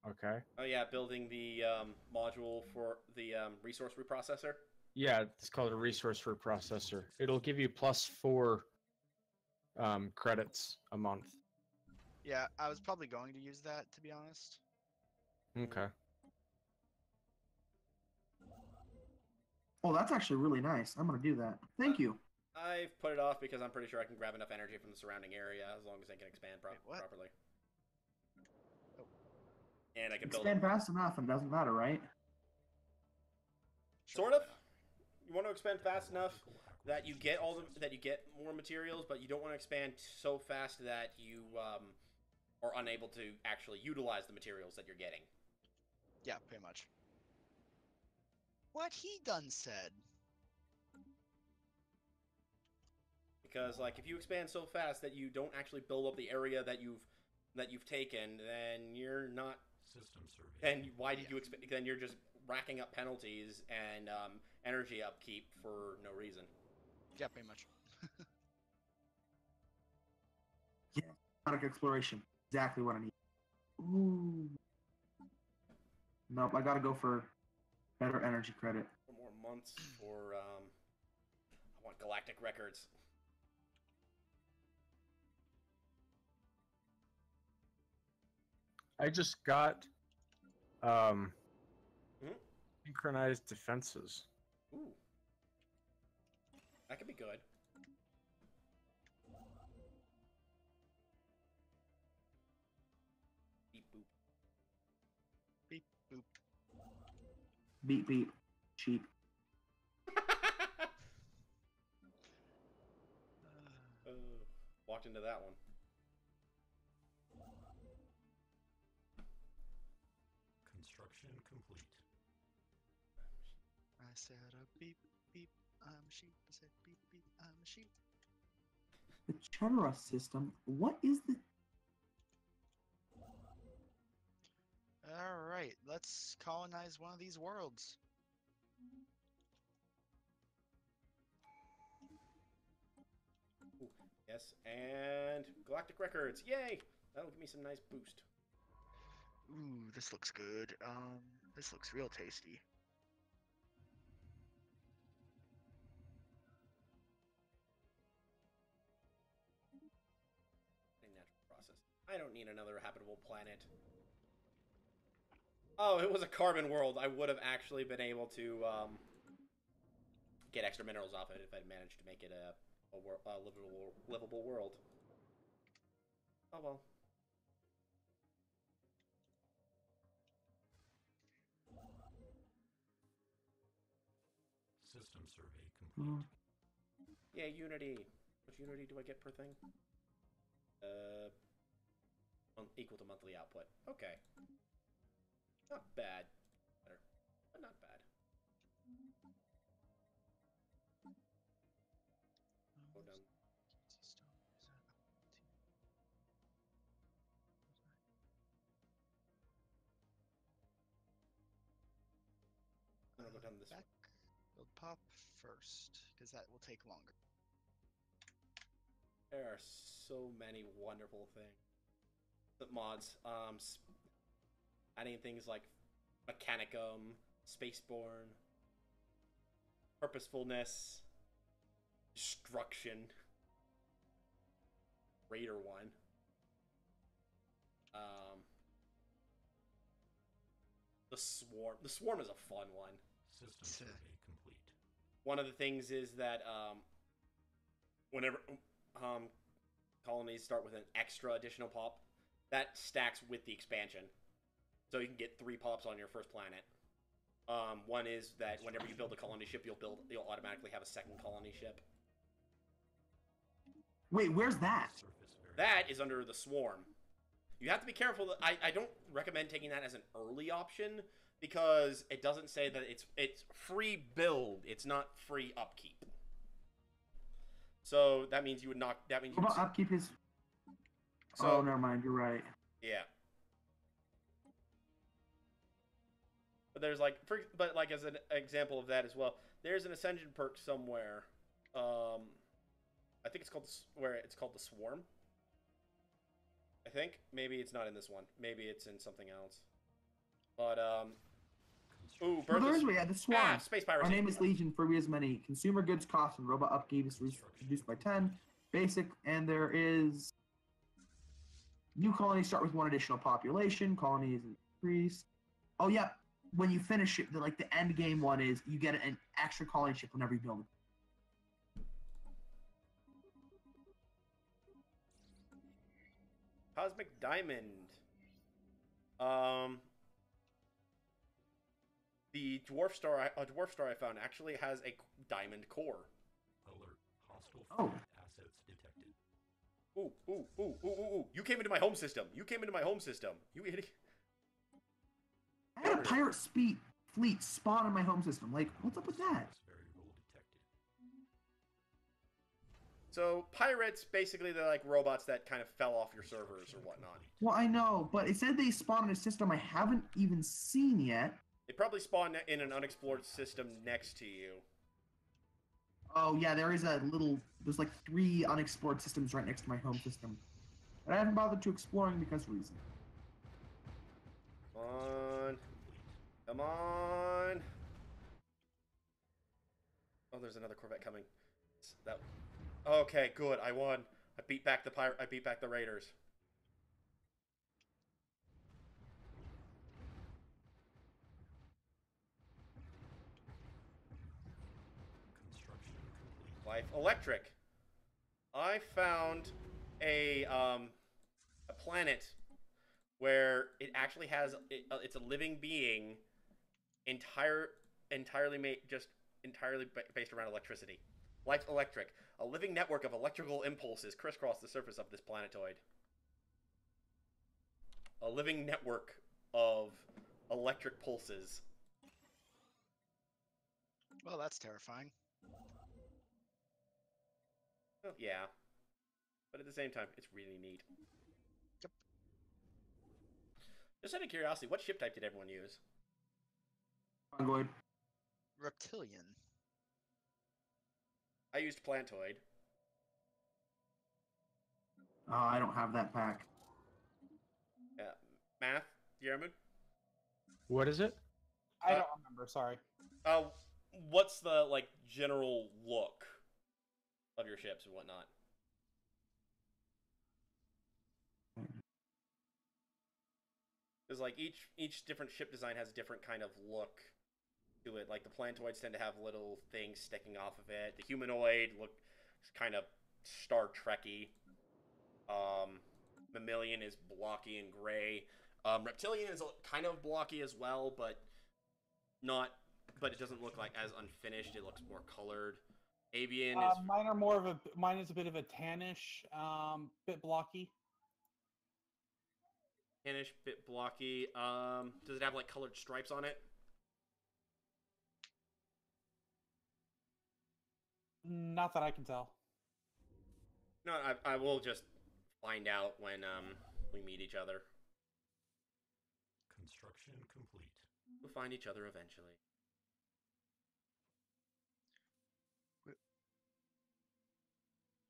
okay? Oh yeah, building the module for the resource reprocessor. Yeah, it's called a resource reprocessor. It'll give you +4 credits a month. Yeah, I was probably going to use that, to be honest. Okay. Oh, that's actually really nice. I'm gonna do that. Thank you. I've put it off because I'm pretty sure I can grab enough energy from the surrounding area as long as I can expand Wait, what? properly. Oh. And I can build Expand fast enough, and it doesn't matter, right? Sort of. You want to expand fast enough that you get more materials, but you don't want to expand so fast that you are unable to actually utilize the materials that you're getting. Yeah, pretty much. What he done said. Because like if you expand so fast that you don't actually build up the area that you've taken, then you're not. System survey. And why did you expand? Then you're just racking up penalties and energy upkeep for no reason. Yeah, pretty much. Aquatic exploration. Exactly what I need. Ooh. Nope, I gotta go for better energy credit. 4 more months for I want galactic records. I just got synchronized defenses. Ooh. That could be good. Beep boop. Beep boop. Beep beep. Cheap. Walked into that one. Construction complete. I said a beep beep. I'm a sheep. I said beep beep. I'm a sheep. The Stellaris system. What is the? All right, let's colonize one of these worlds. Ooh, yes, and galactic records. Yay! That'll give me some nice boost. Ooh, this looks good. This looks real tasty. A natural process. I don't need another habitable planet. Oh, it was a carbon world. I would have actually been able to get extra minerals off it if I'd managed to make it a livable world. Oh well. System survey complete. Yeah, Unity. Which Unity do I get per thing? Equal to monthly output. Okay. Not bad. Better. But not bad. Go down. I'm gonna go down this way. Build pop first, because that will take longer. There are so many wonderful things. The mods, adding things like Mechanicum, Spaceborne, Purposefulness, Destruction, Raider 1. The Swarm. The Swarm is a fun one. System survey complete. One of the things is that whenever colonies start with an extra additional pop, that stacks with the expansion. So you can get 3 pops on your first planet. One is that whenever you build a colony ship, you'll automatically have a second colony ship. Wait, where's that? That is under the Swarm. You have to be careful. I don't recommend taking that as an early option because it doesn't say that it's free build. It's not free upkeep. So that means you would not. That means you. What about upkeep is? So, oh, never mind. You're right. Yeah. But there's like, but like as an example of that as well, there's an Ascension perk somewhere. I think it's called the Swarm. I think maybe it's not in this one. Maybe it's in something else. But ooh, Well, there's the Swarm. Ah, space piracy. Our name is Legion for we as many. Consumer goods cost and robot upkeep is reduced by 10. Basic, and there is new colonies start with 1 additional population. Colonies increase. Oh yeah, when you finish it, the end game one is you get an extra colony ship whenever you build it. Cosmic Diamond. The dwarf star I found actually has a diamond core. Alert. Hostile Oh. assets detected. Ooh, ooh, ooh, ooh, ooh, ooh. You came into my home system. You came into my home system. You idiot. I had a pirate fleet spawn in my home system. Like, what's up with that? Surface variable detected. So, pirates, basically, they're like robots that kind of fell off your servers or whatnot. Well, I know, but it said they spawned in a system I haven't even seen yet. They probably spawn in an unexplored system next to you. Oh, yeah, there's like 3 unexplored systems right next to my home system. And I haven't bothered to exploring because of reason. Come on. Come on. Oh, there's another Corvette coming. That. Okay, good. I won. I beat back the Raiders. Construction complete. Life Electric. I found a planet where it actually has it's a living being, entirely based around electricity. Life Electric, a living network of electrical impulses crisscross the surface of this planetoid. A living network of electric pulses. Well, that's terrifying. Well, yeah. But at the same time, it's really neat. Yep. Just out of curiosity, what ship type did everyone use? Ongoid. Reptilian. I used Plantoid. I don't have that pack. Yeah. Math, Yermud? What is it? I don't remember. Sorry. What's the like general look of your ships and whatnot? Because like each different ship design has a different kind of look to it. Like the Plantoids tend to have little things sticking off of it. The humanoid look kind of Star Trekky. Mammalian is blocky and gray. Reptilian is kind of blocky as well, but it doesn't look like as unfinished. It looks more colored. Avian is Mine is a bit of a tannish, bit blocky. tannish, bit blocky. Does it have like colored stripes on it? Not that I can tell. No, I will just find out when we meet each other. Construction complete. We'll find each other eventually.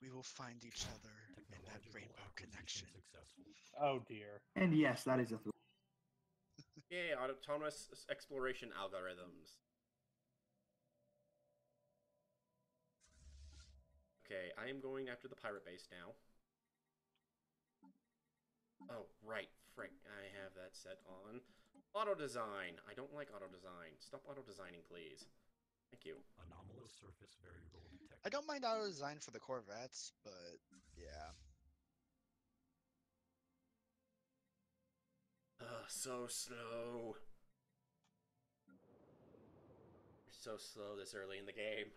We will find each other in that rainbow connection. Successful. Oh dear. And yes, that is a threat. Yay, autonomous exploration algorithms. Okay, I am going after the pirate base now. Oh, right. Frick, I have that set on. Auto design. I don't like auto design. Stop auto designing, please. Thank you. Anomalous surface variable detected. I don't mind auto design for the Corvettes, but yeah. So slow. You're so slow this early in the game.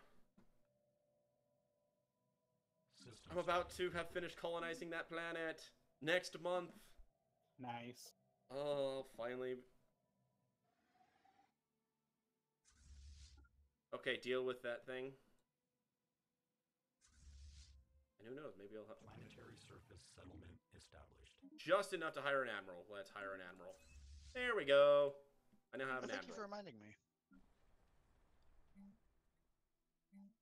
Systems I'm about to have finished colonizing that planet next month. Nice. Oh, finally. Okay, deal with that thing. And who knows, maybe I'll have planetary surface settlement established. just enough to hire an admiral. Let's hire an admiral. There we go. I now have an Thank you for admiral. reminding me.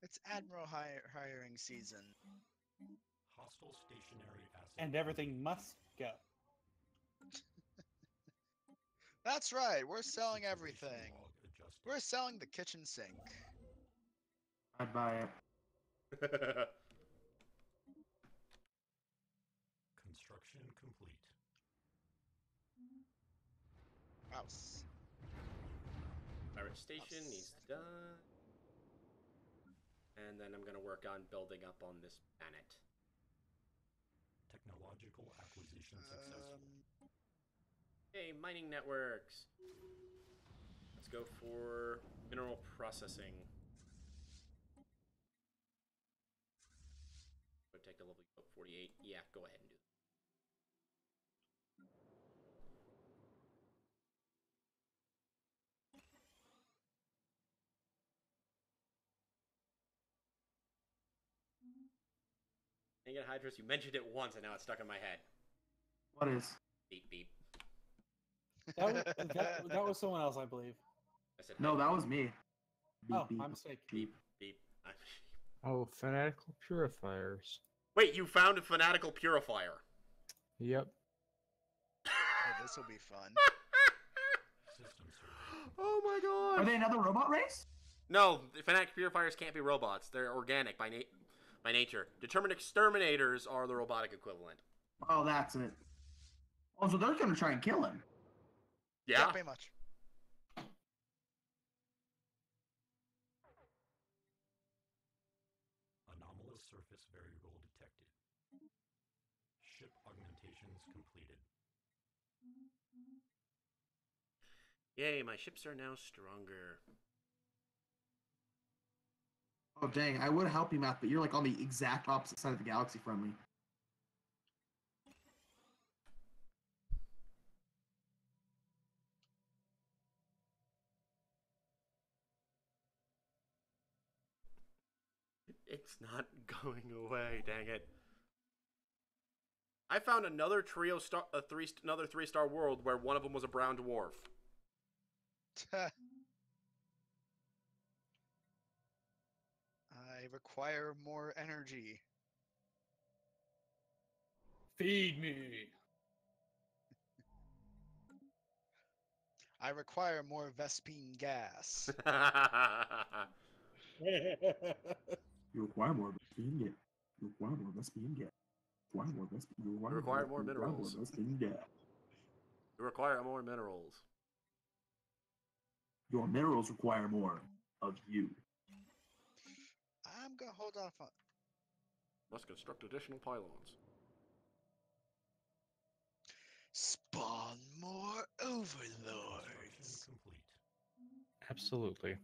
It's Admiral hiring season. Hostile stationary asset. And everything must go. That's right, we're selling Situation everything. log adjusted. We're selling the kitchen sink. I'd buy it. Construction complete. Mouse. Pirate station needs done. And then I'm going to work on building up on this planet. Technological acquisition successful. Hey, mining networks. Let's go for mineral processing. Take the level 48. Yeah, go ahead and do that. Dang it, Hydrus, you mentioned it once and now it's stuck in my head. What is? Beep, beep. That was someone else, I believe. I said, No, that was me. Beep, Oh, beep, my mistake. beep. beep. Oh, fanatical purifiers. Wait, you found a fanatical purifier. Yep. Oh, this will be fun. System survey. Oh my god. Are they another robot race? No, the fanatic purifiers can't be robots. They're organic by nature. Determined exterminators are the robotic equivalent. Oh, that's it. Oh, so they're gonna try and kill him. Yeah. Pretty much. Anomalous surface variable detected. Ship augmentations completed. Yay, my ships are now stronger. Oh, dang. I would help you, Matt, but you're like on the exact opposite side of the galaxy from me. It's not going away, dang it. I found another another 3-star world where one of them was a brown dwarf. I require more energy. Feed me. I require more Vespine gas. You require more Vespine gas. You require more Vespine gas. You require more Vespine. You require more minerals. Vespine gas. You require more minerals. Your minerals require more of you. I'm gonna hold off on. Must construct additional pylons. Spawn more Construction overlords. complete. Absolutely.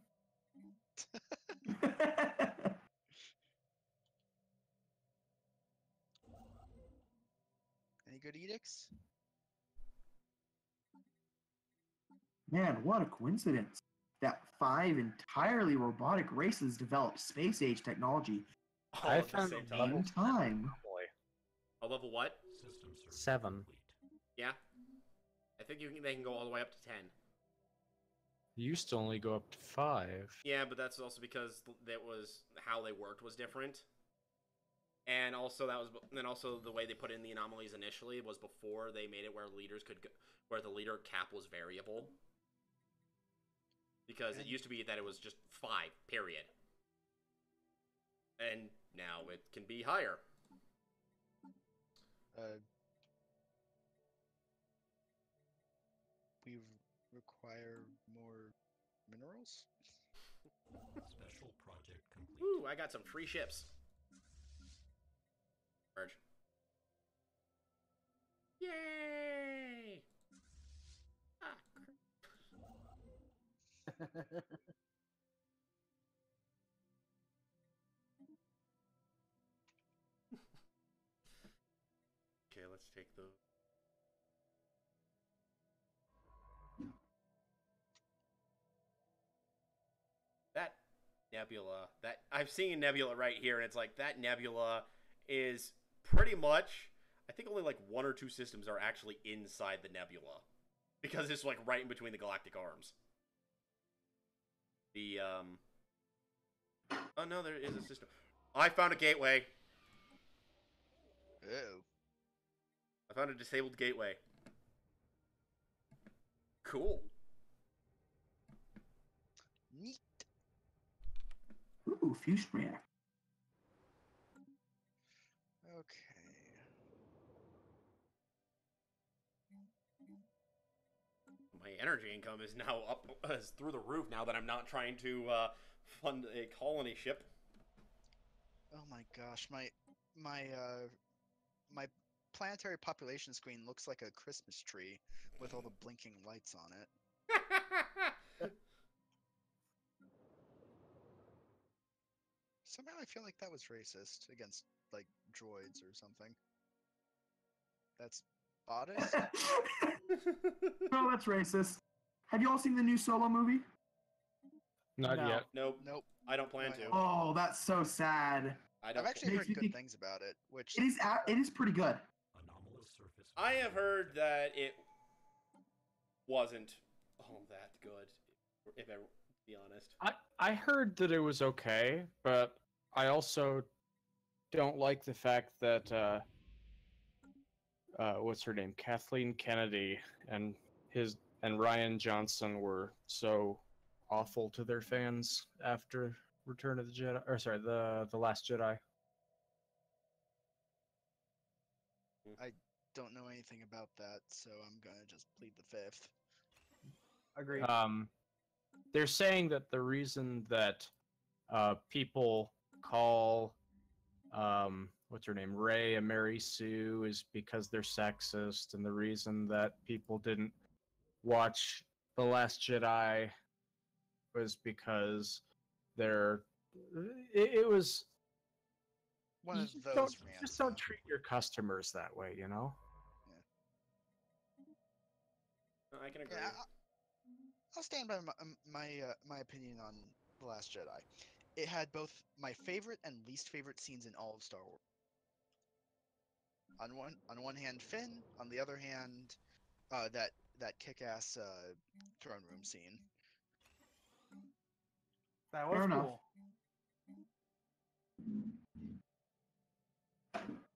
Any good edicts? Man, what a coincidence that 5 entirely robotic races developed space-age technology All I at the found same a time. in time. A level what? System survey 7. complete. Yeah. I think they can go all the way up to 10. You used to only go up to 5. Yeah, but that's also because that was how they worked was different. And also also the way they put in the anomalies initially was before they made it where leaders could go, where the leader cap was variable. Because it used to be that it was just 5, period. And now it can be higher. We require more minerals? Special project complete. Ooh, I got some free ships. Merge. Yay! Ah, okay, let's take those. That nebula, that I've seen nebula right here, and it's like that nebula is pretty much, I think only like 1 or 2 systems are actually inside the nebula, because it's like right in between the galactic arms. The oh no, there is a system. I found a gateway. Oh. I found a disabled gateway. Cool. Neat. Ooh, fusion reactor. Okay. My energy income is now up is through the roof now that I'm not trying to fund a colony ship. Oh my gosh, my planetary population screen looks like a Christmas tree with all the blinking lights on it. Somehow I feel like that was racist against, like, droids or something. That's Bodice? No, that's racist. Have you all seen the new Solo movie? Not No. yet. Nope. Nope. I don't plan No, I to. haven't. Oh, that's so sad. I I've don't. actually Makes heard me good think- things about it, which It is pretty good. Anomalous surface. I have heard that it wasn't all that good. If I be honest. I heard that it was okay, but I also don't like the fact that what's her name, Kathleen Kennedy, and Ryan Johnson were so awful to their fans after Return of the Jedi, or sorry, the Last Jedi. don't know anything about that, so I'm gonna just plead the fifth. Agreed. They're saying that the reason that people call what's her name, Rey, a Mary Sue, is because they're sexist, and the reason that people didn't watch The Last Jedi was because it was One you of just those don't, rants. just don't treat your customers that way, you know. I can agree. Yeah, I'll stand by my opinion on The Last Jedi. It had both my favorite and least favorite scenes in all of Star Wars. On one hand, Finn. On the other hand, that kick-ass throne room scene. That was Fair enough. cool.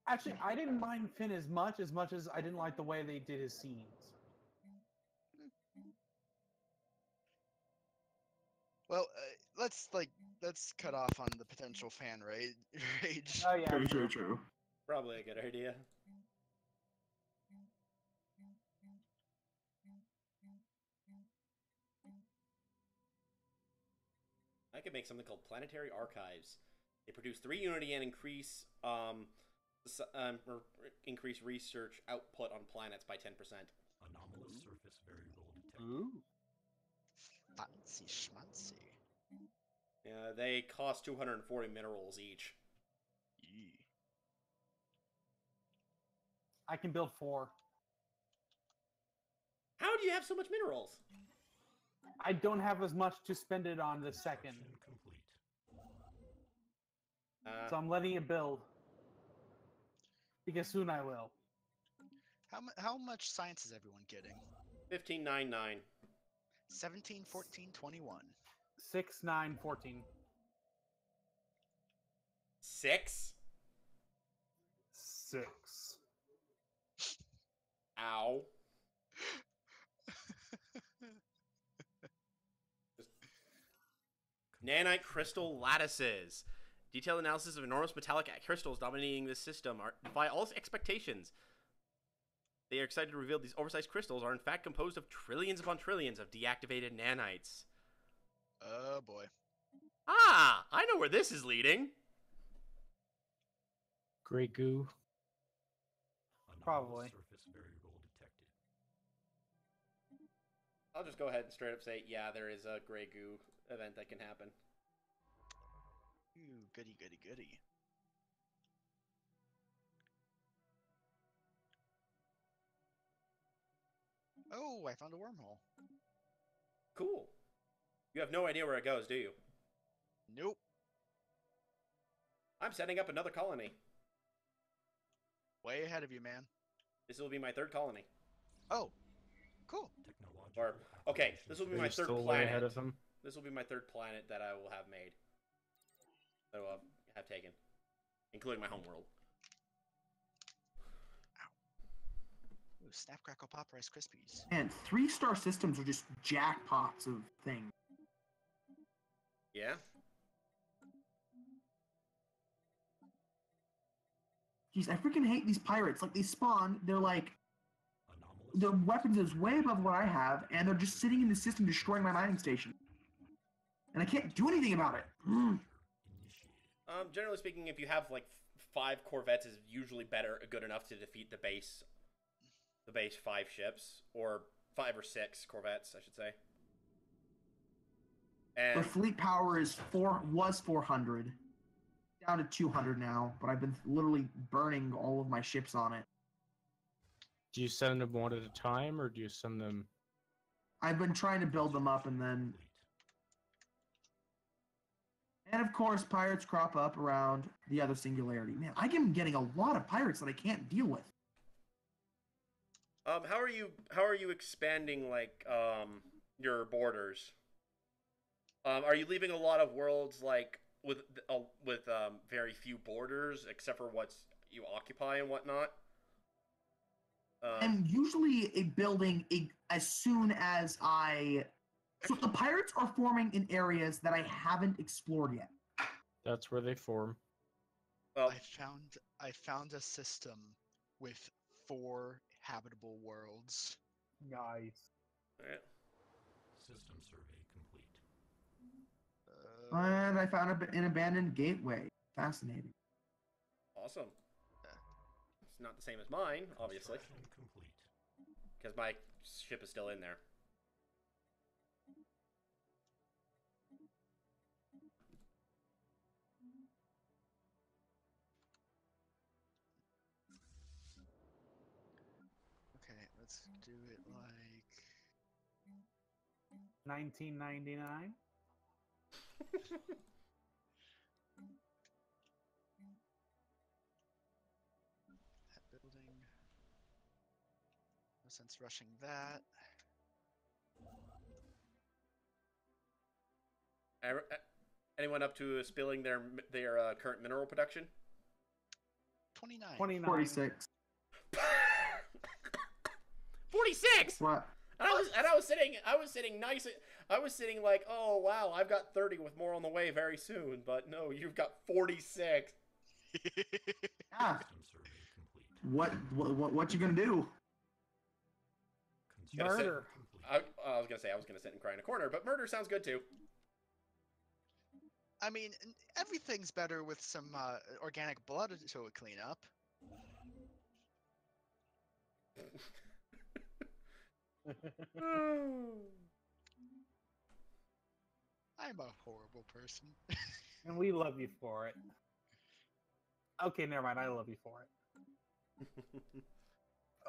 Actually, I didn't mind Finn as much as I didn't like the way they did his scenes. Well, let's cut off on the potential fan rage. Oh yeah, True. Probably a good idea. I could make something called Planetary Archives. They produce 3 Unity and increase research output on planets by 10%. Anomalous surface variable detected. Ooh. Fancy schmancy. Yeah, they cost 240 minerals each. Yee. I can build 4. How do you have so much minerals? I don't have as much to spend it on the second, Construction complete. so I'm letting it build. Because soon I will. How much science is everyone getting? 1599. 17, 14, 21. 6, 9, 14. 6? 6. Ow. Nanite crystal lattices. Detailed analysis of enormous metallic crystals dominating this system defy all expectations. They are excited to reveal these oversized crystals are in fact composed of trillions upon trillions of deactivated nanites. Oh boy. Ah, I know where this is leading. Grey goo. Anomalous Probably. surface variable detected. I'll just go ahead and straight up say, yeah, there is a gray goo event that can happen. Ooh, goody, goody, goody. Oh, I found a wormhole. Cool. You have no idea where it goes, do you? Nope. I'm setting up another colony. Way ahead of you, man. This will be my 3rd colony. Oh, cool. Technological Or, okay, applications this will be Are my you 3rd still way planet. ahead of them? This will be my 3rd planet that I will have made. That I will have taken. Including my homeworld. Ooh, Snap, Crackle, Pop, Rice Krispies. And 3-star systems are just jackpots of things. Yeah? Jeez, I freaking hate these pirates. Like, they spawn, they're like, anomalous the weapons is way above what I have, and they're just sitting in the system destroying my mining station. And I can't do anything about it. initiated. Generally speaking, if you have, like, 5 corvettes is usually good enough to defeat the base 5 ships, or 5 or 6 corvettes, I should say. And The fleet power was 400, down to 200 now. But I've been literally burning all of my ships on it. Do you send them one at a time, or do you send them? I've been trying to build them up, and then, and of course, pirates crop up around the other singularity. Man, I am getting a lot of pirates that I can't deal with. how are you expanding like your borders? Are you leaving a lot of worlds like with very few borders, except for what you occupy and whatnot? I'm usually building as soon as so the pirates are forming in areas that I haven't explored yet. That's where they form. Well, I found a system with 4 habitable worlds. Nice. alright. System survey complete. And I found an abandoned gateway. Fascinating. Awesome. It's not the same as mine, obviously, Construction complete. because my ship is still in there. Okay, let's do it like 1999. that building. No sense rushing that. Anyone up to spilling their current mineral production? 29. 29. 46. 46. What? And I was sitting nice. I was sitting like, oh wow, I've got 30 with more on the way very soon. But no, you've got 46. Yeah. System survey complete. What you gonna do? Construction Murder. complete. I was gonna sit and cry in a corner, but murder sounds good too. I mean, everything's better with some organic blood to clean up. I'm a horrible person. And we love you for it. Okay, never mind. I love you for it.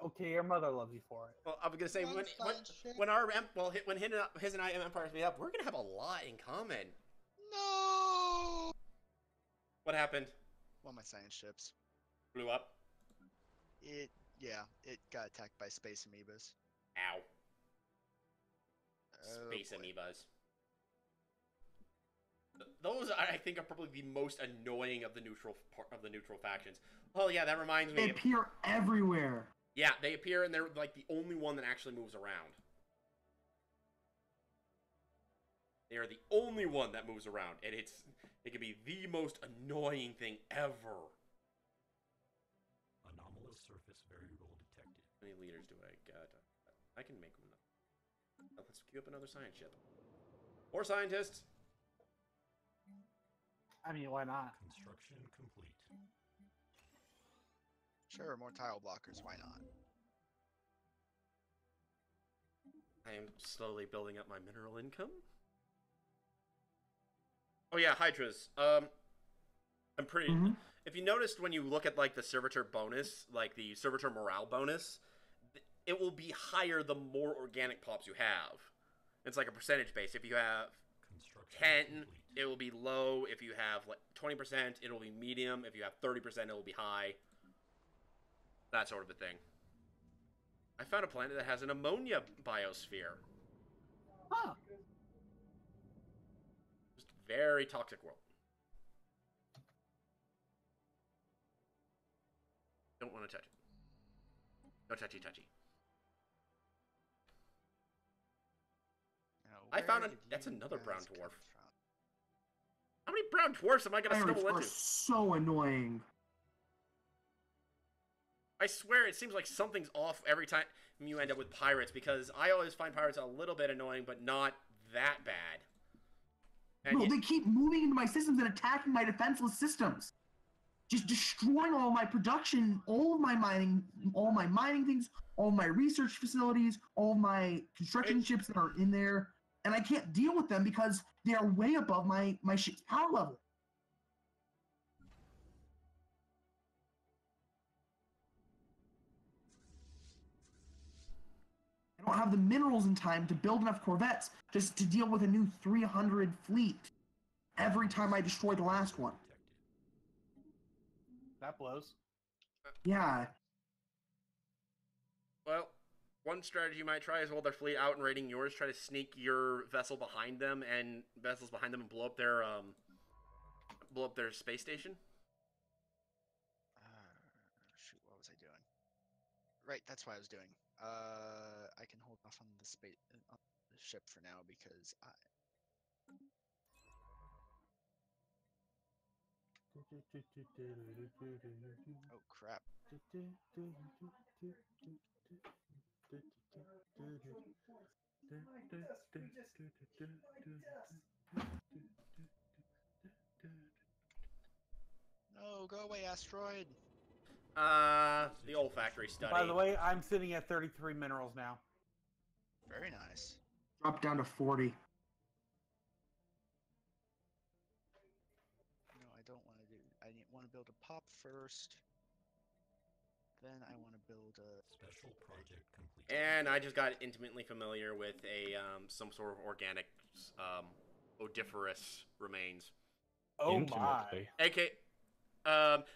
Okay, your mother loves you for it. Well, I was gonna say when his and I empires meet up, we're gonna have a lot in common. No. What happened? One of my science ships. Blew up. It got attacked by space amoebas. Ow. Oh, Space boy. amoebas. Those I think are probably the most annoying of the neutral factions. Oh yeah, that reminds They me. appear everywhere. Yeah, they appear and they're like the only one that actually moves around. They are the only one that moves around, and it can be the most annoying thing ever. Anomalous surface variable detected. How many leaders do I get? I can make them. Let's queue up another science ship. More scientists. I mean, why not? Construction complete. Sure, more tile blockers. Why not? I am slowly building up my mineral income. Oh yeah, Hydras. I'm pretty. Mhm. If you noticed when you look at like the servitor bonus, like the servitor morale bonus, it will be higher the more organic pops you have. It's like a percentage base. If you have Construction 10, complete. it will be low. If you have like 20%, it'll be medium. If you have 30%, it'll be high. That sort of a thing. I found a planet that has an ammonia biosphere. Huh. Just very toxic world. Don't want to touch it. No touchy touchy. Now, I found where a- did that's you another brown guys come dwarf. from? How many brown dwarfs am I going to Pirates stumble are into? so annoying. I swear it seems like something's off every time you end up with pirates, because I always find pirates a little bit annoying, but not that bad. And Bro, yet- they keep moving into my systems and attacking my defenseless systems. just destroying all my production, all my mining things, all my research facilities, all my construction ships that are in there, and I can't deal with them because they are way above my ship's power level. I don't have the minerals in time to build enough corvettes just to deal with a new 300 fleet every time I destroy the last one. That blows. Yeah. Well, one strategy you might try is while their fleet out and raiding yours, try to sneak your vessel behind them and vessels behind them and blow up their space station. Shoot, what was I doing? Right, that's what I was doing. I can hold off on the ship for now because I. Oh crap! No, go away, asteroid. The olfactory study. By the way, I'm sitting at 33 minerals now. Very nice. Drop down to 40. No, I don't want to do. I want to build a pop first. Then I want to build a Special project complete. And I just got intimately familiar with a some sort of organic odiferous remains. Oh Intimately. my. AK.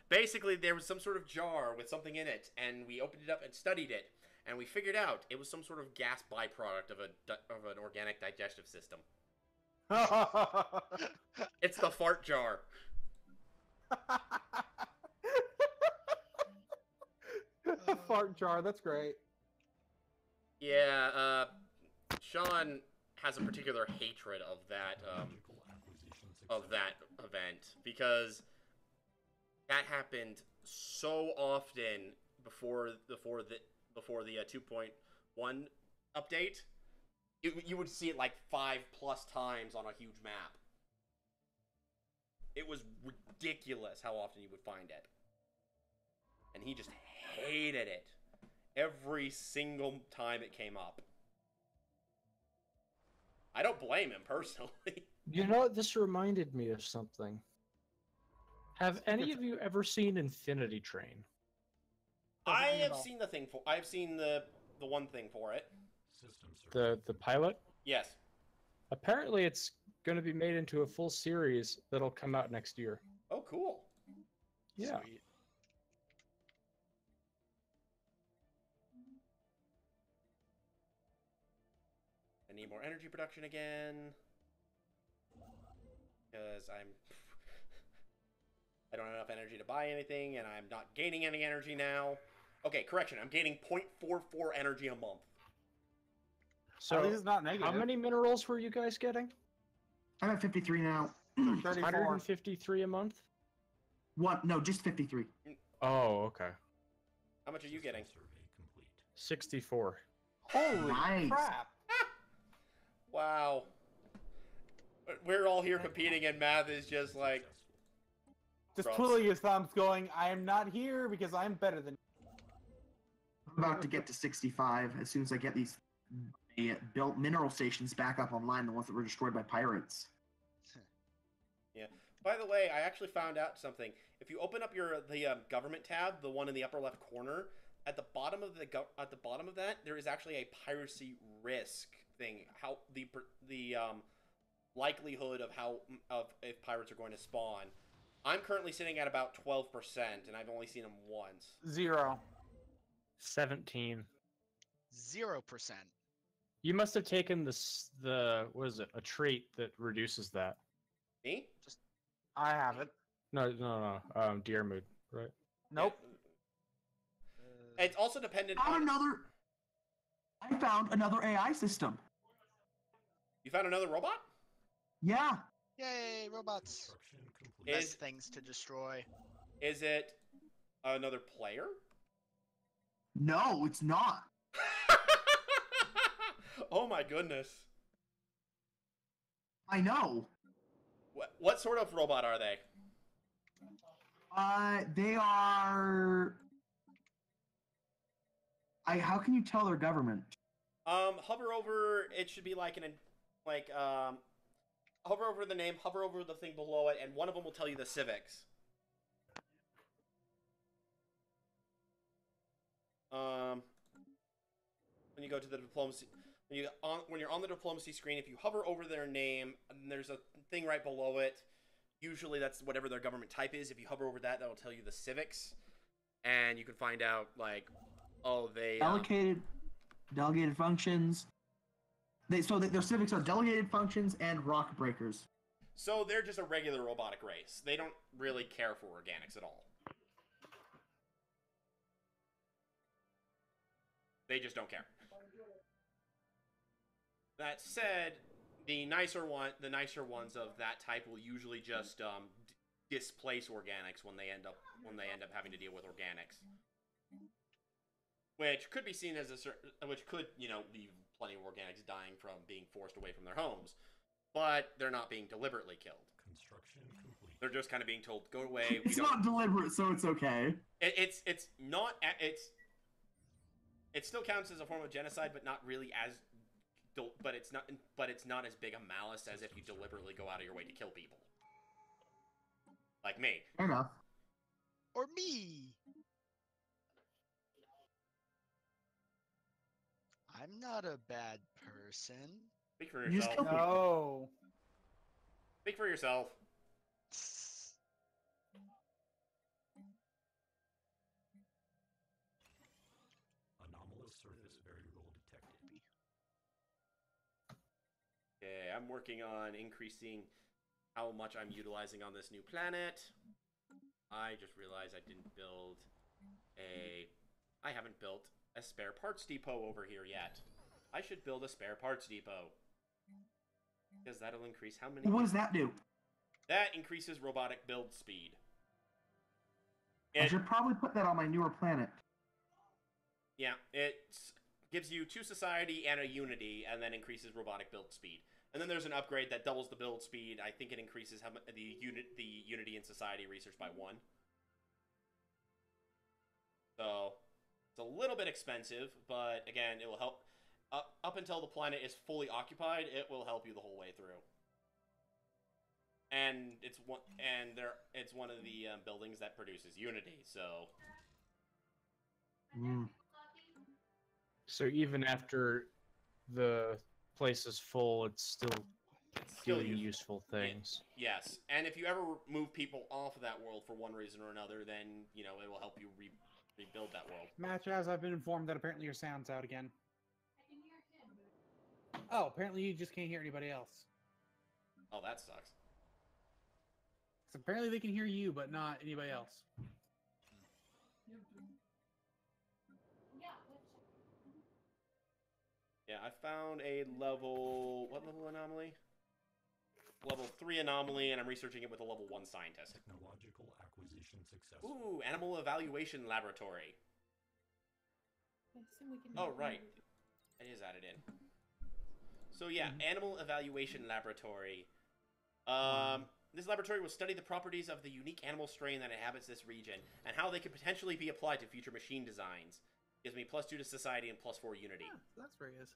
Basically, there was some sort of jar with something in it, and we opened it up and studied it, and we figured out it was some sort of gas byproduct of an organic digestive system. It's the fart jar. Fart jar, that's great. Yeah, Sean has a particular hatred of that event because that happened so often before the 2.1 update. You would see it like 5+ times on a huge map. It was ridiculous how often you would find it. And he just hated it every single time it came up. I don't blame him personally. You know, this reminded me of something. Have any of you ever seen Infinity Train? I have seen the thing for. I've seen the one thing for it. The pilot? Yes. Apparently, it's going to be made into a full series that'll come out next year. Oh, cool. Yeah. Sweet. I need more energy production again because I don't have enough energy to buy anything, and I'm not gaining any energy now. Okay, correction. I'm gaining 0.44 energy a month. So, At least it's not negative. how many minerals were you guys getting? I'm at 53 now. 34. 153 a month? What? No, just 53. Oh, okay. How much are you getting? 64. Holy Nice. crap. Wow. We're all here competing, and math is just like... Just Gross. twiddling his thumbs going, I am not here because I'm better than you. I'm about to get to 65 as soon as I get these built mineral stations back up online, the ones that were destroyed by pirates. Yeah. By the way, I actually found out something. If you open up the government tab, the one in the upper left corner, at the bottom of that, there is actually a piracy risk thing. How the likelihood of if pirates are going to spawn. I'm currently sitting at about 12%, and I've only seen them once. 0. 17. 0%. You must have taken what is it, a trait that reduces that. Me? I haven't. No. Deer mood, right? Nope. It's also dependent I on... found another AI system. You found another robot? Yeah. Yay, robots! Best things to destroy. Is it another player? No, it's not. Oh my goodness. I know. What sort of robot are they? They are. How can you tell their government? Hover over. It should be like hover over the name, hover over the thing below it, and one of them will tell you the civics. When you go to the diplomacy, when you're on the diplomacy screen, if you hover over their name, and there's a thing right below it. Usually that's whatever their government type is. If you hover over that, that'll tell you the civics, and you can find out like, oh, they delegated functions. Their civics are delegated functions and rock breakers. So they're just a regular robotic race. They don't really care for organics at all. They just don't care. That said, the nicer ones of that type will usually just displace organics when they end up having to deal with organics, which could be seen as which could leave plenty of organics dying from being forced away from their homes, but they're not being deliberately killed. Construction complete. They're just kind of being told, "Go away." It's not deliberate, so it's okay. It's not. It still counts as a form of genocide, but not really as. But it's not as big a malice as if you deliberately go out of your way to kill people. Like me. Fair enough. Or me. I'm not a bad person. Speak for You just yourself. kill No. Speak for yourself. Anomalous surface variable detected. Okay, I'm working on increasing how much I'm utilizing on this new planet. I just realized I haven't built a spare parts depot over here yet. I should build a spare parts depot. Because that'll increase how many... What does that do? That increases robotic build speed. I should probably put that on my newer planet. Yeah, it gives you 2 society and a unity, and then increases robotic build speed. And then there's an upgrade that doubles the build speed. I think it increases the unity and society research by 1. So it's a little bit expensive, but again, it will help. Up until the planet is fully occupied, it will help you the whole way through. And it's one of the buildings that produces unity. So. So even after the place is full, it's still doing useful things. Yes, and if you ever move people off of that world for one reason or another, then it will help you rebuild that world. Matchaz, I've been informed that apparently your sound's out again. Oh, apparently you just can't hear anybody else. Oh, that sucks. So apparently they can hear you, but not anybody else. Yeah, I found a level... What level anomaly? Level 3 anomaly, and I'm researching it with a level 1 scientist. Technological acquisition successful. Ooh, animal evaluation laboratory. Oh, right. It is added in. So yeah, animal evaluation laboratory. This laboratory will study the properties of the unique animal strain that inhabits this region, and how they could potentially be applied to future machine designs. Gives me +2 to society and +4 unity. Yeah, that's where he is.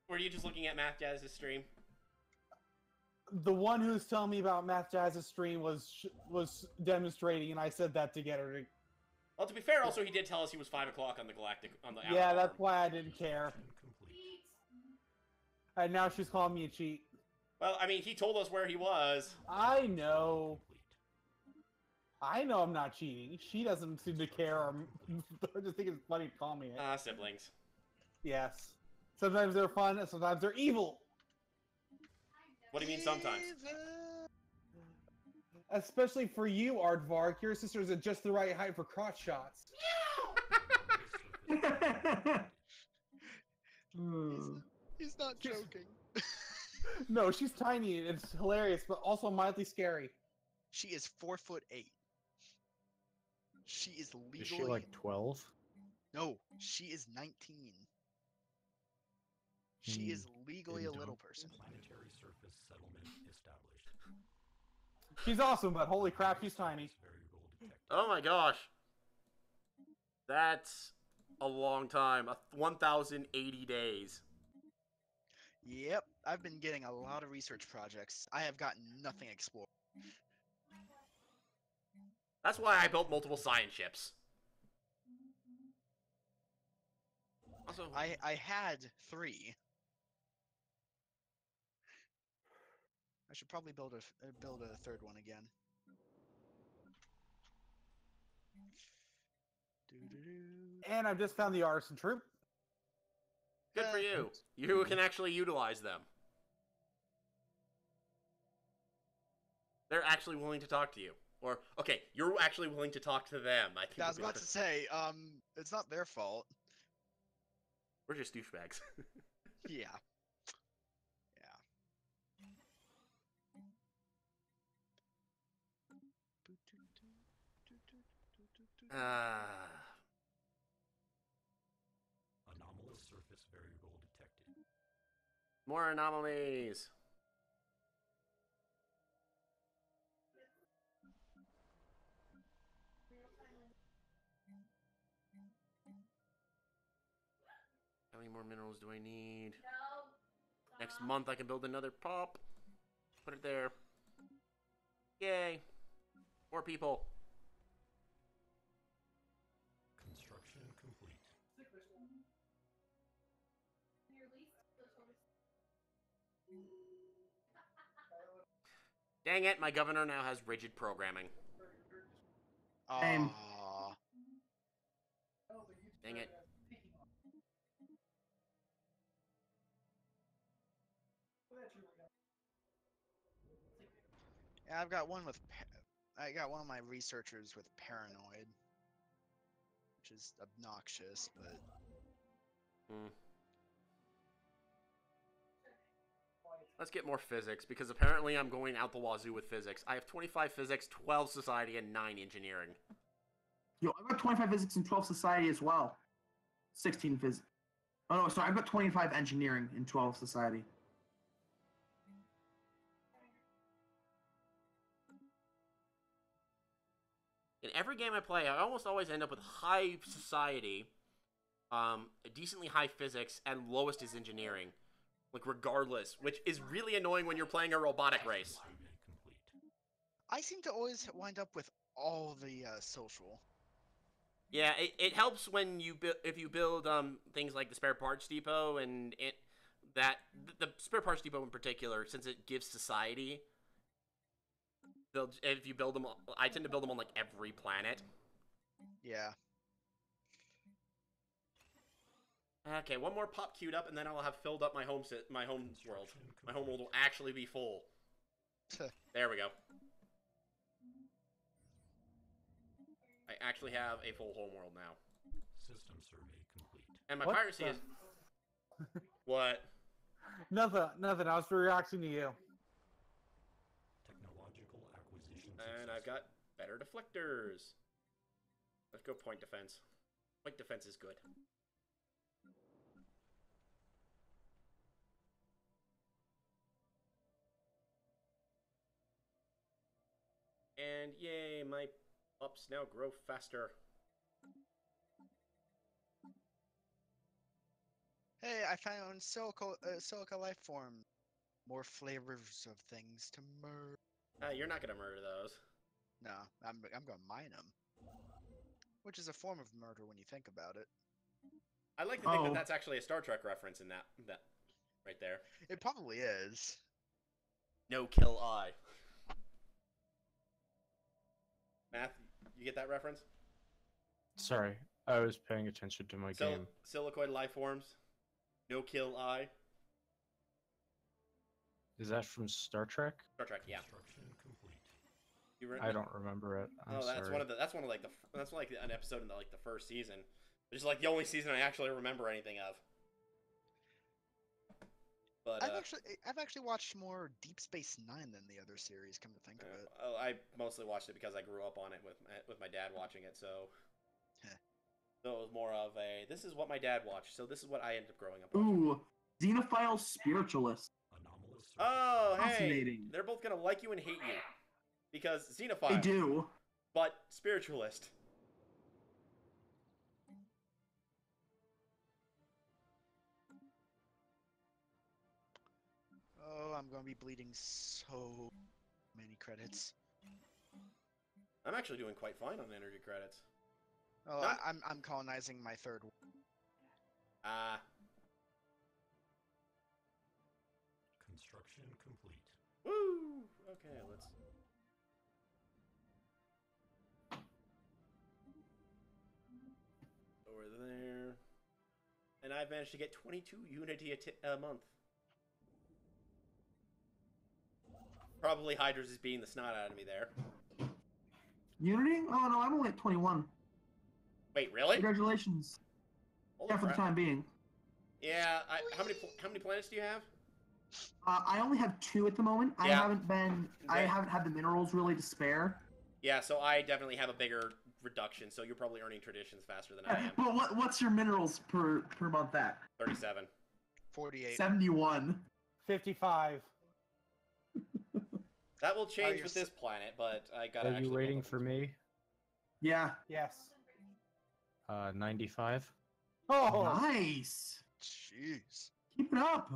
Were you just looking at Math Jazz's stream? The one who's telling me about Math Jazz's stream was demonstrating, and I said that to get her to... Well, to be fair, also he did tell us he was 5 o'clock on the outer Yeah, arm. that's why I didn't care. And now she's calling me a cheat. Well, I mean, he told us where he was. I know. I know I'm not cheating. She doesn't seem to care. I just think it's funny to call me it. Siblings. Yes. Sometimes they're fun, and sometimes they're evil. What do you mean sometimes? Especially for you, Aardvark. Your sister's at just the right height for crotch shots. He's not joking. No, she's tiny. It's hilarious, but also mildly scary. She is 4'8". She is legally... Is she like 12? No, she is 19. She is legally a little person. Planetary surface settlement established. She's awesome, but holy crap, she's tiny. Variable detected. Oh my gosh. That's a long time. 1,080 days. Yep, I've been getting a lot of research projects. I have gotten nothing explored. That's why I built multiple science ships. Also, I had 3. I should probably build a third one again. Doo-doo-doo. And I've just found the artisan troop. good for you. You can actually utilize them. They're actually willing to talk to you. Or, okay, you're actually willing to talk to them. I think. Yeah, I was about to say, it's not their fault. We're just douchebags. Yeah. Ah. Anomalous surface variable detected. More anomalies. How many more minerals do I need? Next month I can build another pop. Put it there. Yay. More people. Construction complete. Dang it, my governor now has rigid programming. Same. Aw. Dang it. Yeah, I've got one with. I got one of my researchers with paranoid, which is obnoxious, but. Let's get more physics, because apparently I'm going out the wazoo with physics. I have 25 physics, 12 society, and 9 engineering. Yo, I've got 25 physics and 12 society as well. 16 physics. Oh no, sorry, I've got 25 engineering and 12 society. In every game I play, I almost always end up with high society, decently high physics, and lowest is engineering. Like, regardless, which is really annoying when you're playing a robotic race. Assignment complete. I seem to always wind up with all the social. Yeah, it helps when you if you build things like the spare parts depot and the spare parts depot in particular, since it gives society. If you build them, I tend to build them on like every planet. Yeah. Okay, one more pop queued up, and then I'll have filled up my home world. My home world will actually be full. There we go. I actually have a full home world now. System survey complete. And my What piracy the- is... What? Nothing. I was reacting to you. Technological acquisition. And I've got better deflectors. Let's go point defense. Point defense is good. And yay, my pups now grow faster. Hey, I found silica life form. More flavors of things to murder. You're not gonna murder those. No, I'm gonna mine them. Which is a form of murder when you think about it. I like to think that Oh. that's actually a Star Trek reference in that right there. It probably is. No kill eye. Math, you get that reference? Sorry, I was paying attention to my game. Silicoid life forms. No kill eye. Is that from Star Trek? Star Trek, yeah. Construction complete. I don't remember it. I'm sorry. That's like an episode in the first season. It's like the only season I actually remember anything of. But I've actually watched more Deep Space Nine than the other series. Come to think of it. I mostly watched it because I grew up on it with my dad watching it. So Heh. so it was more of a this is what my dad watched. So this is what I ended up growing up watching. Ooh, Xenophile spiritualist. Anomalous. Oh, hey, Fascinating. they're both gonna like you and hate you because They xenophile, do. but spiritualist. Oh, I'm gonna be bleeding so many credits. I'm actually doing quite fine on energy credits. Oh, Not- I'm colonizing my third one. Ah, Construction complete. woo! Okay, let's. Over there. And I've managed to get 22 Unity a month. Probably Hydra's is beating the snot out of me there. Unity? Oh no, I'm only at 21. Wait, really? Congratulations. Holy Yeah, for the crap. time being. Yeah, how many planets do you have? I only have 2 at the moment. I Yeah. haven't Right. had the minerals really to spare. Yeah, so I definitely have a bigger reduction, so you're probably earning traditions faster than I am. But what's your minerals per month at? 37. 48. 71. 55. That will change you're with this planet, but I gotta Are actually you build waiting up for this- me? Yeah. Yes. 95. Oh, Nice. Jeez. Keep it up.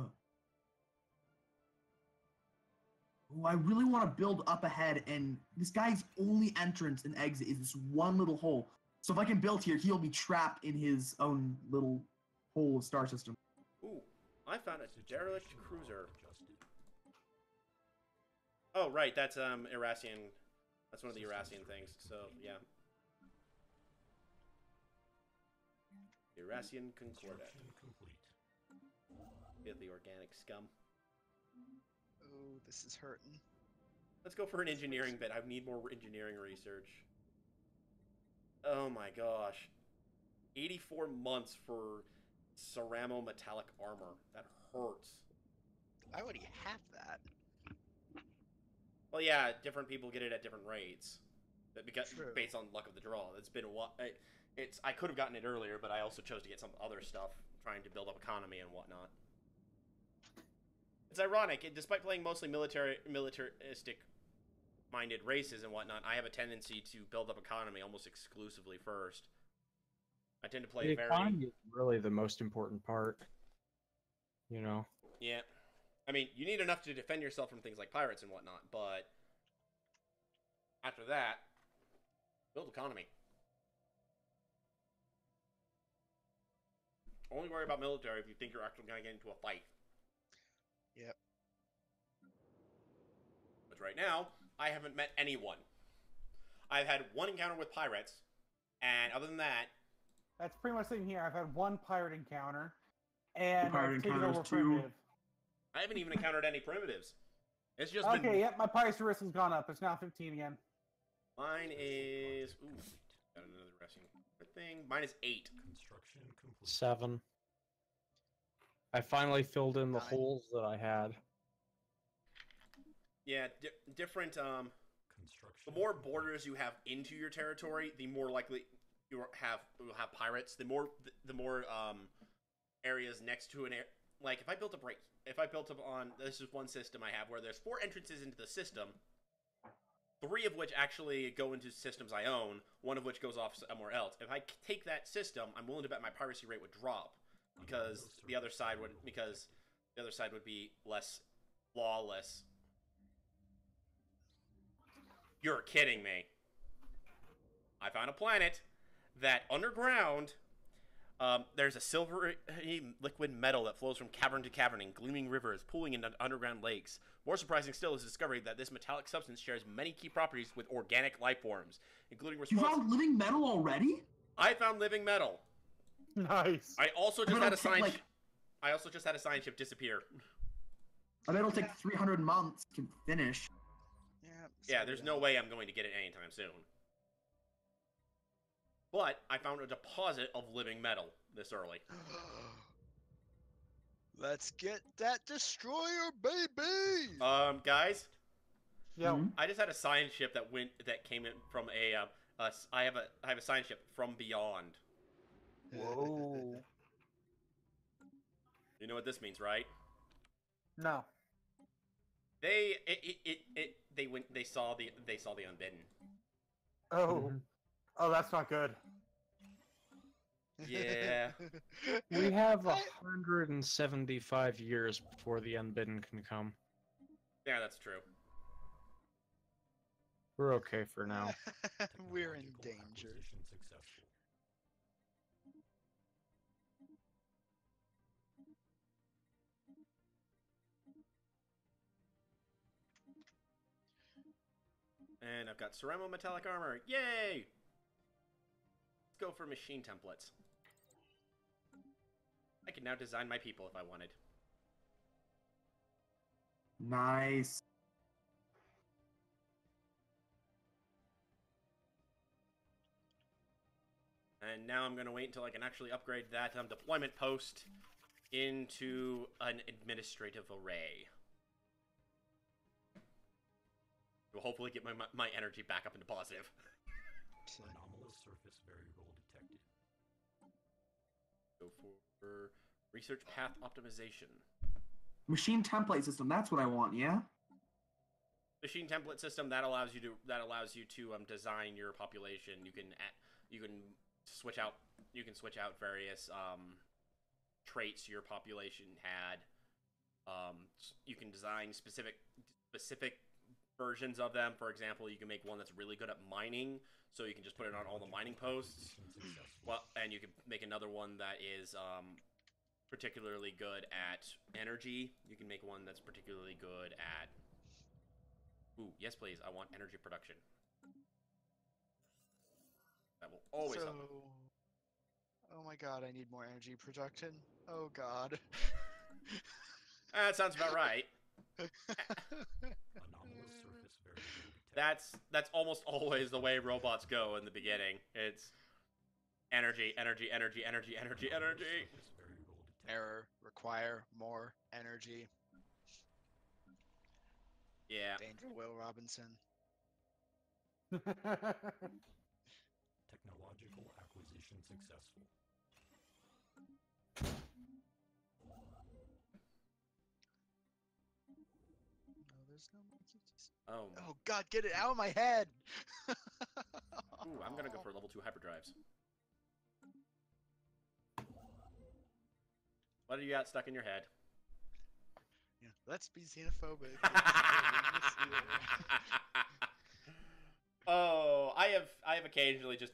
Oh, I really want to build up ahead, and this guy's only entrance and exit is this one little hole. So if I can build here, he'll be trapped in his own little hole of star system. Ooh, I found a derelict Situation cruiser. adjusted. Oh, right, that's Irasian. That's one of the Irasian things. So yeah, Irasian Concordat. Construction complete. Get the organic scum. Oh, this is hurting. Let's go for an engineering bit. I need more engineering research. Oh my gosh. 84 months for ceramo metallic armor. That hurts. I already have that. Well, yeah, different people get it at different rates. Because True. based on luck of the draw. It's been a while. I could have gotten it earlier, but I also chose to get some other stuff, trying to build up economy and whatnot. It's ironic, despite playing mostly militaristic-minded races and whatnot, I have a tendency to build up economy almost exclusively first. I tend to play The very... economy is really the most important part. You know? Yeah. I mean, you need enough to defend yourself from things like pirates and whatnot, but... After that, build economy. Only worry about military if you think you're actually going to get into a fight. Yep. But right now, I haven't met anyone. I've had one encounter with pirates, and other than that, that's pretty much the same here. I've had one pirate encounter, and Pirate I've taken encounters over too. primitive. I haven't even encountered any primitives. It's just Okay, been... yep, my piracy risk has gone up. It's now 15 again. Mine is... Ooh, got another resting thing. Mine is 8. Construction complete. 7. I finally filled in the 9. holes that I had. Yeah, different... Construction. The more borders you have into your territory, the more likely you'll have pirates. The more areas next to an air... Like, if I built up on... This is one system I have where there's 4 entrances into the system, 3 of which actually go into systems I own, 1 of which goes off somewhere else. If I take that system, I'm willing to bet my piracy rate would drop because the other side would be less lawless. You're kidding me. I found a planet that underground, there's a silvery liquid metal that flows from cavern to cavern in gleaming rivers, pooling into underground lakes. More surprising still is the discovery that this metallic substance shares many key properties with organic life forms, including You found living metal already? I found living metal. Nice. I also just But had a it'll take, science. like- I also just had a science ship disappear. I bet it'll take 300 months to finish. Yeah. Yeah, so there's yeah. no way I'm going to get it anytime soon. But I found a deposit of living metal this early. Let's get that destroyer, baby! Guys, Yo, Mhm. I just had a science ship that came in from I have a science ship from beyond. whoa. You know what this means, right? No. They saw the Unbidden. Oh. Oh, that's not good. Yeah. We have 175 years before the Unbidden can come. Yeah, that's true. We're okay for now. We're in Technological danger. acquisition successful. And I've got Ceramo Metallic Armor. Yay! Let's go for machine templates. I can now design my people if I wanted. Nice. And now I'm going to wait until I can actually upgrade that deployment post into an administrative array. Will hopefully get my energy back up into positive. Anomalous surface variable detected. Go for research path optimization. Machine template system. That's what I want. Yeah. Machine template system that allows you to design your population. You can switch out various traits your population had. You can design specific versions of them. For example, you can make one that's really good at mining, so you can just put it on all the mining posts. Well, and you can make another one that is particularly good at energy. You can make one that's particularly good at... Ooh, yes please, I want energy production. That will always help. Oh my god, I need more energy production. Oh god. That sounds about right. Anomalous surface variable detected. That's almost always the way robots go in the beginning. It's energy, energy, energy, energy, energy, energy. Surface variable detected. Error. Require more energy. Yeah. Danger, Will Robinson. Technological acquisition successful. No, there's no more QTC. Oh. Oh god, get it out of my head! Ooh, I'm gonna go for level 2 hyperdrives. What do you got stuck in your head? Yeah, let's be xenophobic. Oh, I have occasionally just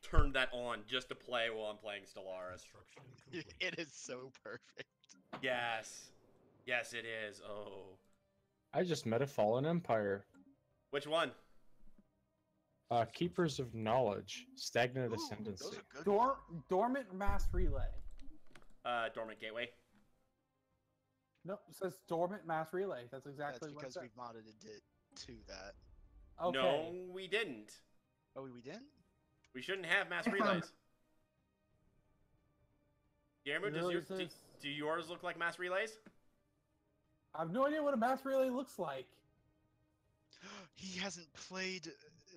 turned that on just to play while I'm playing Stellaris. Construction complete. It is so perfect. Yes. Yes, it is. Oh. I just met a fallen empire. Which one? Keepers of Knowledge. Stagnant Ooh, Ascendancy. those are good. Dormant Mass Relay. Dormant Gateway. No, it says Dormant Mass Relay. That's exactly That's what it because says. we've modded it to that. Okay. No, we didn't. Oh, we didn't? We shouldn't have mass relays. Guillermo, It really do says- yours look like mass relays? I have no idea what a mass relay looks like. He hasn't played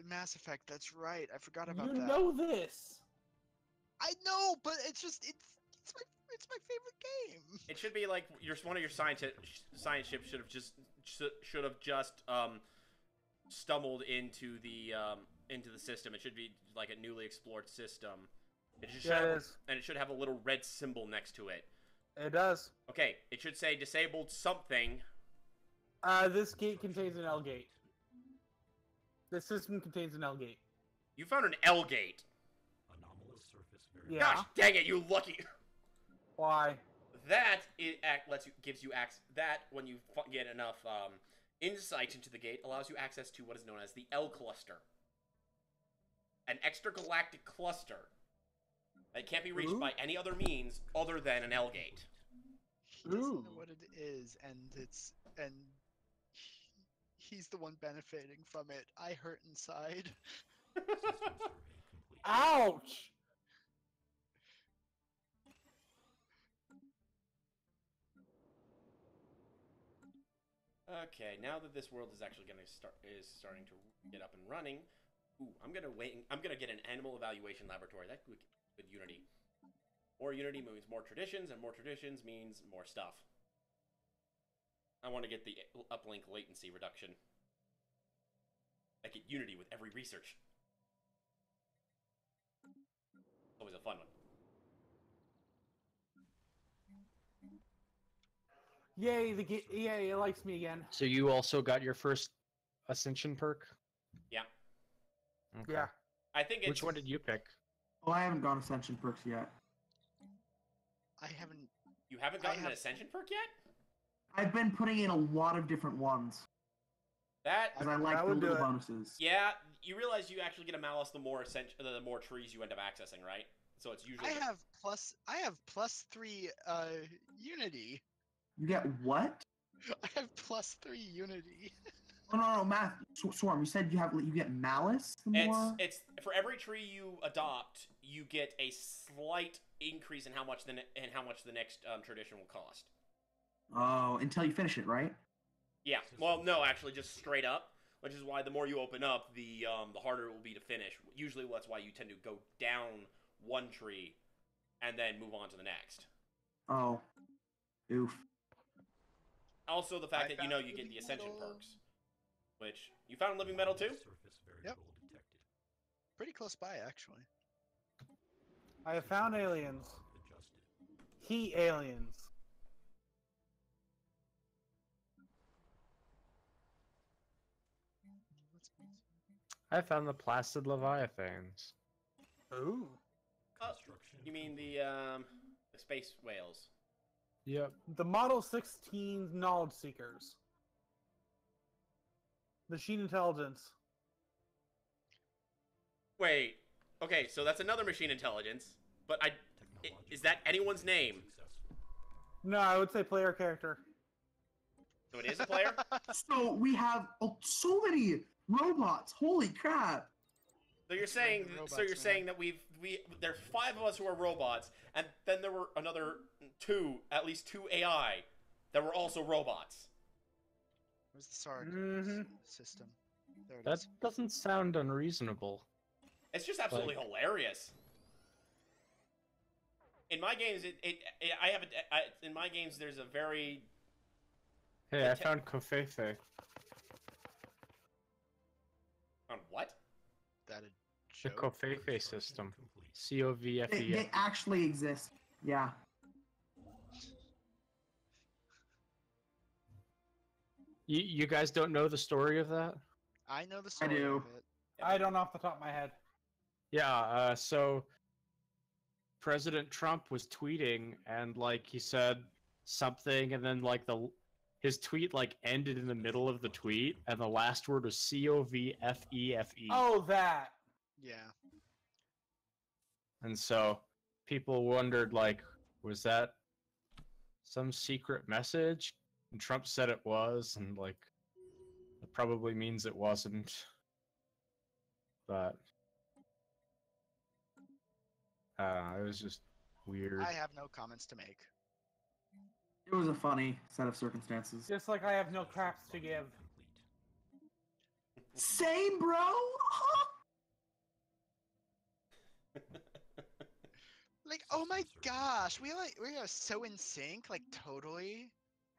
Mass Effect. That's right. I forgot about You that. know this. I know, but it's just it's my favorite game. It should be like one of your science ships should have just stumbled into the system. It should be like a newly explored system. It should Yeah, have, it is. and it should have a little red symbol next to it. It does. Okay, it should say disabled something. This gate contains an L gate. This system contains an L gate. You found an L gate. Anomalous surface variable. Yeah. Gosh dang it, you lucky. Why? That gives you access. That when you get enough insight into the gate, allows you access to what is known as the L cluster, an extragalactic cluster that can't be reached Ooh. by any other means other than an L gate. He doesn't know Ooh. what it is, and he's the one benefiting from it. I hurt inside. System survey complete. Ouch! Okay, now that this world is actually starting to get up and running, ooh, I'm gonna get an animal evaluation laboratory. That with Unity. More unity means more traditions, and more traditions means more stuff. I want to get the uplink latency reduction. I get unity with every research. Always a fun one. Yay, yay, it likes me again. So you also got your first Ascension perk? Yeah. Okay. Yeah. I think it's... Which one did you pick? Oh, I haven't gone Ascension perks yet. I haven't. You haven't gotten an Ascension perk yet? I've been putting in a lot of different ones. That... Because I like the little bonuses. Yeah, you realize you actually get a malice the more trees you end up accessing, right? So it's usually... I have +3 unity. You get what? I have +3 unity. Oh no, Math Swarm. You said you get malice the more. It's for every tree you adopt, you get a slight increase in how much the next tradition will cost. Oh, until you finish it, right? Yeah. Well, no, actually, just straight up. Which is why the more you open up, the harder it will be to finish. Usually, that's why you tend to go down one tree and then move on to the next. Oh, oof. Also, the fact that you get the Ascension perks. Which, you found living metal too? Yep. Pretty close by, actually. I have found aliens. Heat aliens. I found the Placid Leviathans. Ooh. You mean the space whales? Yep. The Model 16 Knowledge Seekers. Machine intelligence. Wait. Okay, so that's another machine intelligence. But is that anyone's name? No, I would say player character. So it is a player? So we have so many robots. Holy crap! So you're saying that there's 5 of us who are robots, and then there were at least two AI that were also robots. Where's the SARC system? There it That is. doesn't sound unreasonable. It's just absolutely hilarious. In my games, in my games there's a very... Hey, I found Covfefe. On what? That a The joke? Covfefe system. C-O-V-F-E. They actually exist. Yeah. You guys don't know the story of that? I know the story do. of it. I don't know off the top of my head. Yeah, so President Trump was tweeting and he said something and then his tweet ended in the middle of the tweet and the last word was C-O-V-F-E-F-E. Oh, that. Yeah. And so people wondered was that some secret message? And Trump said it was, and it probably means it wasn't. But it was just weird. I have no comments to make. It was a funny set of circumstances. Just like I have no craps to give. Same, bro. Oh my gosh, we are so in sync, totally.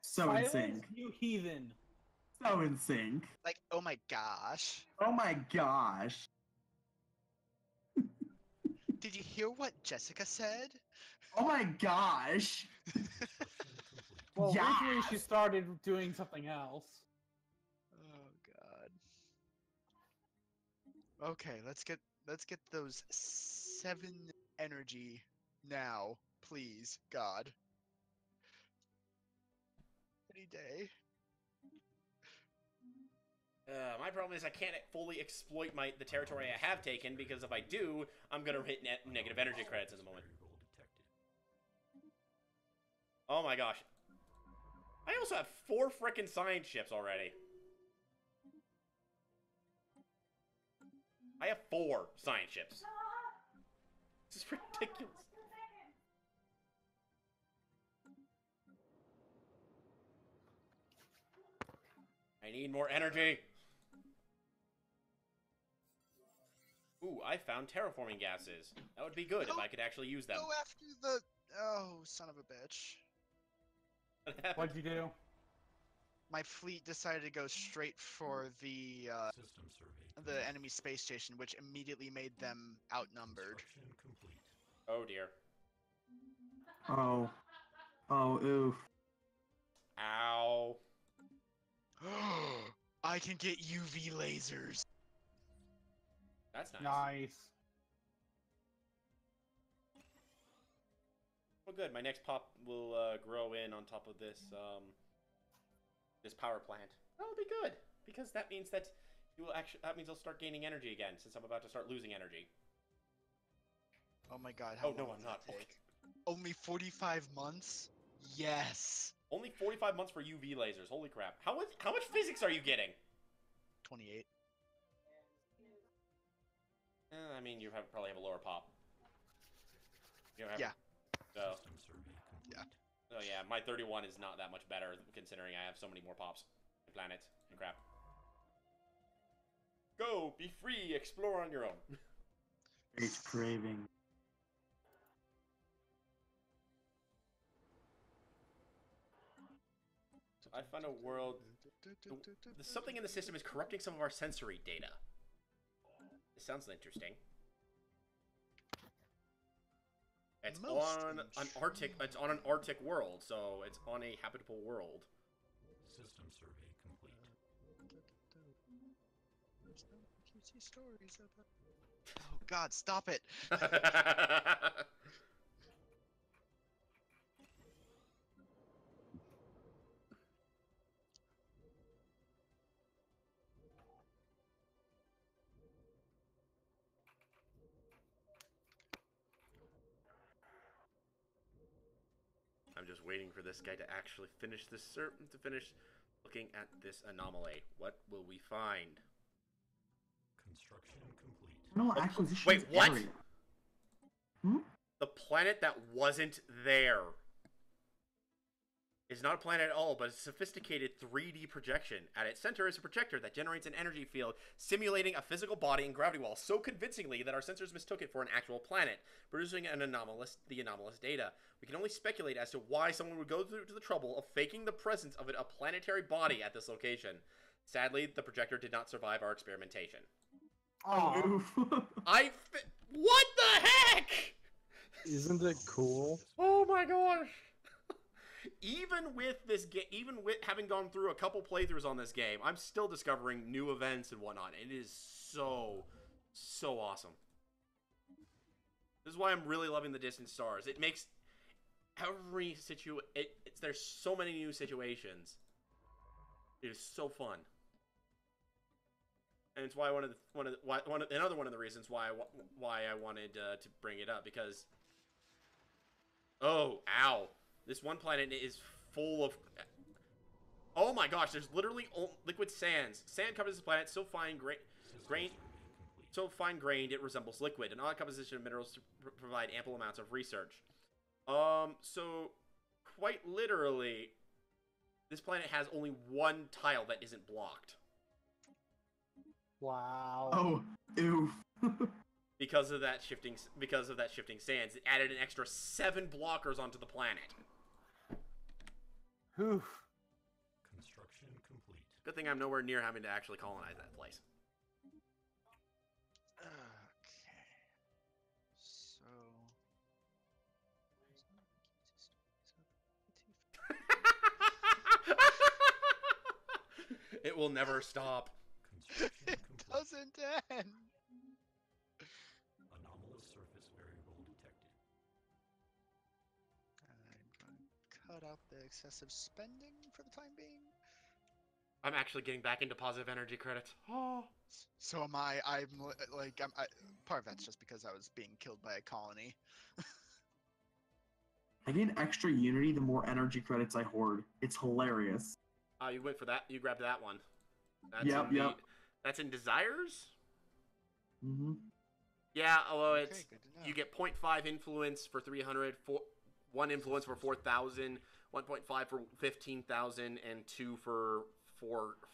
So in Silence, sync. you heathen. So in sync. Oh my gosh. Oh my gosh. Did you hear what Jessica said? Oh my gosh. Well, Yes! recently she started doing something else. Oh god. Okay, let's get those 7 energy now, please, God. Any day. My problem is I can't fully exploit the territory I have taken, because if I do, I'm gonna hit negative energy credits in a moment. Oh my gosh. I also have 4 frickin' science ships already. I have 4 science ships. This is ridiculous. I need more energy. Ooh, I found terraforming gases. That would be good if I could actually use them. Go after the... Oh, son of a bitch. What happened? What'd you do? My fleet decided to go straight for the System survey the complete. enemy space station, which immediately made them outnumbered. Construction complete. Oh dear. Oh. Oh, oof. Ow. I can get UV lasers. That's nice. Nice. Well, good. My next pop will grow in on top of this this power plant. That'll be good because that means that you will actually. That means I'll start gaining energy again since I'm about to start losing energy. Oh my god, how Oh, no, long I'm will not. that take? Only 45 months? Yes. Only 45 months for UV lasers. Holy crap! How much physics are you getting? 28. I mean, you probably have a lower pop. You don't have Yeah. So, System survey complete. Yeah. so yeah, my 31 is not that much better considering I have so many more pops and planets and crap. Go, be free, explore on your own. It's craving. I found a world. Something in the system is corrupting some of our sensory data. This sounds interesting. It's Most on an Arctic. It's on an Arctic world, so it's on a habitable world. System survey complete. Oh god, stop it! I'm just waiting for this guy to actually finish this to finish looking at this anomaly. What will we find? Construction complete. No acquisition. Wait, what? Area. Hmm? The planet that wasn't there is not a planet at all, but a sophisticated 3D projection. At its center is a projector that generates an energy field simulating a physical body and gravity well so convincingly that our sensors mistook it for an actual planet, producing the anomalous data. We can only speculate as to why someone would go through to the trouble of faking the presence of a planetary body at this location. Sadly, the projector did not survive our experimentation. Aw. Oof. What the heck? Isn't it cool? Oh my gosh! Even with this game, even with having gone through a couple playthroughs on this game, I'm still discovering new events and whatnot. It is so awesome. This is why I'm really loving the Distant Stars. It makes every there's so many new situations. It is so fun, and it's why another one of the reasons why I wanted to bring it up because. Oh, ow. This one planet is full of... Oh my gosh, there's literally liquid sands. Sand covers this planet so fine-grained it resembles liquid. An odd composition of minerals to provide ample amounts of research. So, quite literally, this planet has only one tile that isn't blocked. Wow. Oh, oof. Because of that shifting sands. It added an extra 7 blockers onto the planet. Whew. Construction complete. Good thing I'm nowhere near having to actually colonize that place. Okay. So... It will never stop. Construction It complete. doesn't end! Anomalous surface variable detected. I'm going to cut out the excessive spending for the time being. I'm actually getting back into positive energy credits. Oh. So am I. Part of that's just because I was being killed by a colony. I gain extra unity the more energy credits I hoard. It's hilarious. You went for that. You grabbed that one. That's Yep, in yep. That's in Desires? Mm-hmm. Yeah, although Okay, it's... good to know. You get 0.5 influence for 300, 1 influence for 4,000, 1.5 for 15,000, and 2 for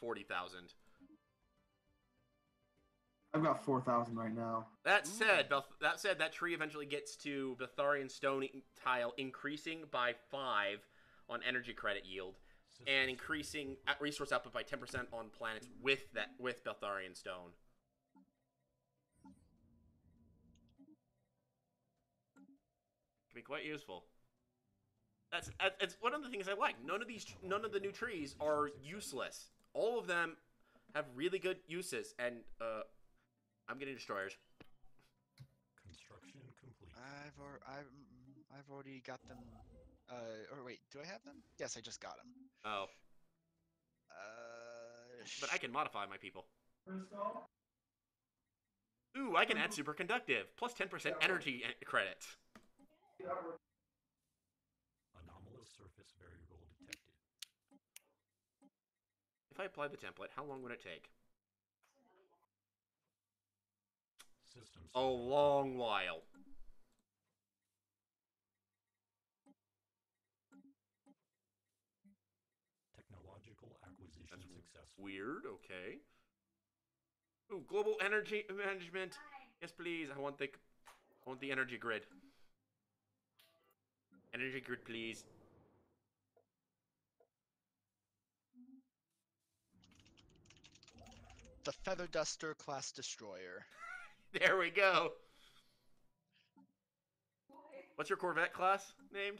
40,000. I've got 4,000 right now. That said, that tree eventually gets to Betharian stone tile increasing by 5 on energy credit yield, and increasing resource output by 10% on planets with Betharian stone. Can be quite useful. It's one of the things I like. None of the new trees are useless. All of them have really good uses, and I'm getting destroyers. Construction complete. I've already got them. Or wait, do I have them? Yes, I just got them. Oh, but I can modify my people. Ooh, I can add superconductive plus 10% energy credit. Anomalous surface variable detected. If I apply the template, how long would it take? System A survey. long while. Technological acquisition That's successful. weird. Okay. Ooh, global energy management. Yes, please. I want the energy grid. Energy grid, please. The Feather Duster class destroyer. There we go. What's your Corvette class named?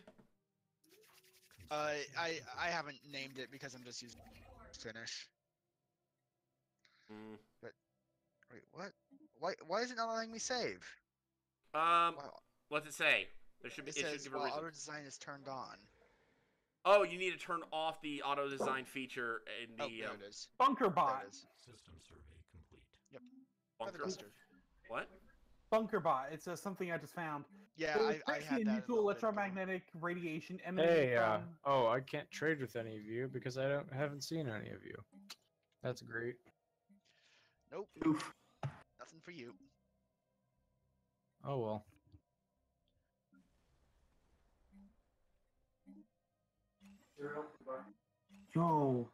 I haven't named it because I'm just using finish. Mm. But wait, what? Why is it not letting me save? Wow. Wow. What's it say? There should be. It It should says give a while reason. auto design is turned on. Oh, you need to turn off the auto design feature in the Oh, there it is. Bunker There bot. it is. System survey complete. Feather bunker. Duster. What? Bunker bot. It's something I just found. Yeah, It was I basically had a that. neutral a little bit ago. electromagnetic radiation emanating Hey, from. oh, I can't trade with any of you because I haven't seen any of you. That's great. Nope, Oof. nothing for you. Oh well. Yo,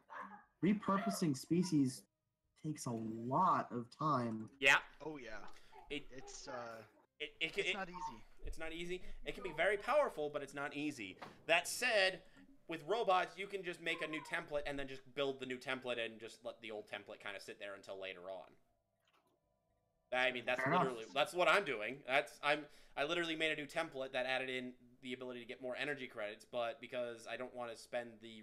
repurposing species takes a lot of time. Yeah. Oh yeah, It it's it's not easy. It's not easy. It can be very powerful, but it's not easy. That said, with robots, you can just make a new template and then just build the new template and just let the old template kind of sit there until later on. I mean, that's Fair enough. that's what I'm doing. I literally made a new template that added in the ability to get more energy credits, but because I don't want to spend the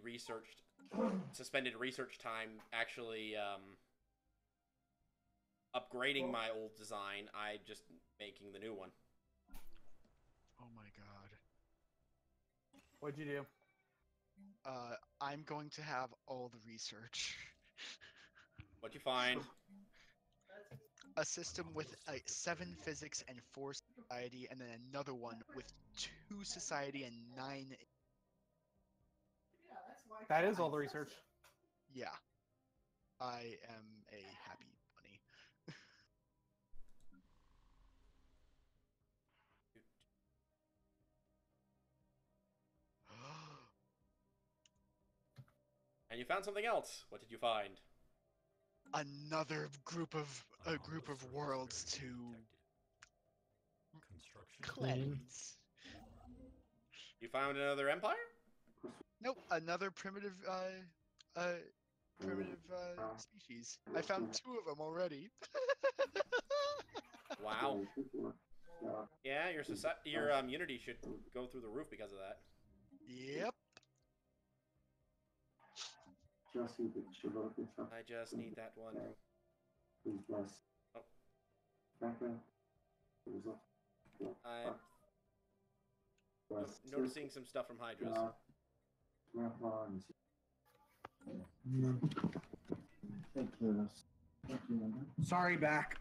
suspended research time actually upgrading my old design, I'm just making the new one. Oh my god. What'd you do? I'm going to have all the research. What'd you find? A system with 7 physics and 4 society, and then another one with 2 society and 9. That is all the research. Yeah. I am a happy bunny. And you found something else. What did you find? Another group of worlds to Construction. cleanse. You found another empire? Nope, another primitive species. I found 2 of them already. Wow. Yeah, your immunity should go through the roof because of that. Yep. I just need that one. Oh. I'm noticing some stuff from Hydras. Sorry, back.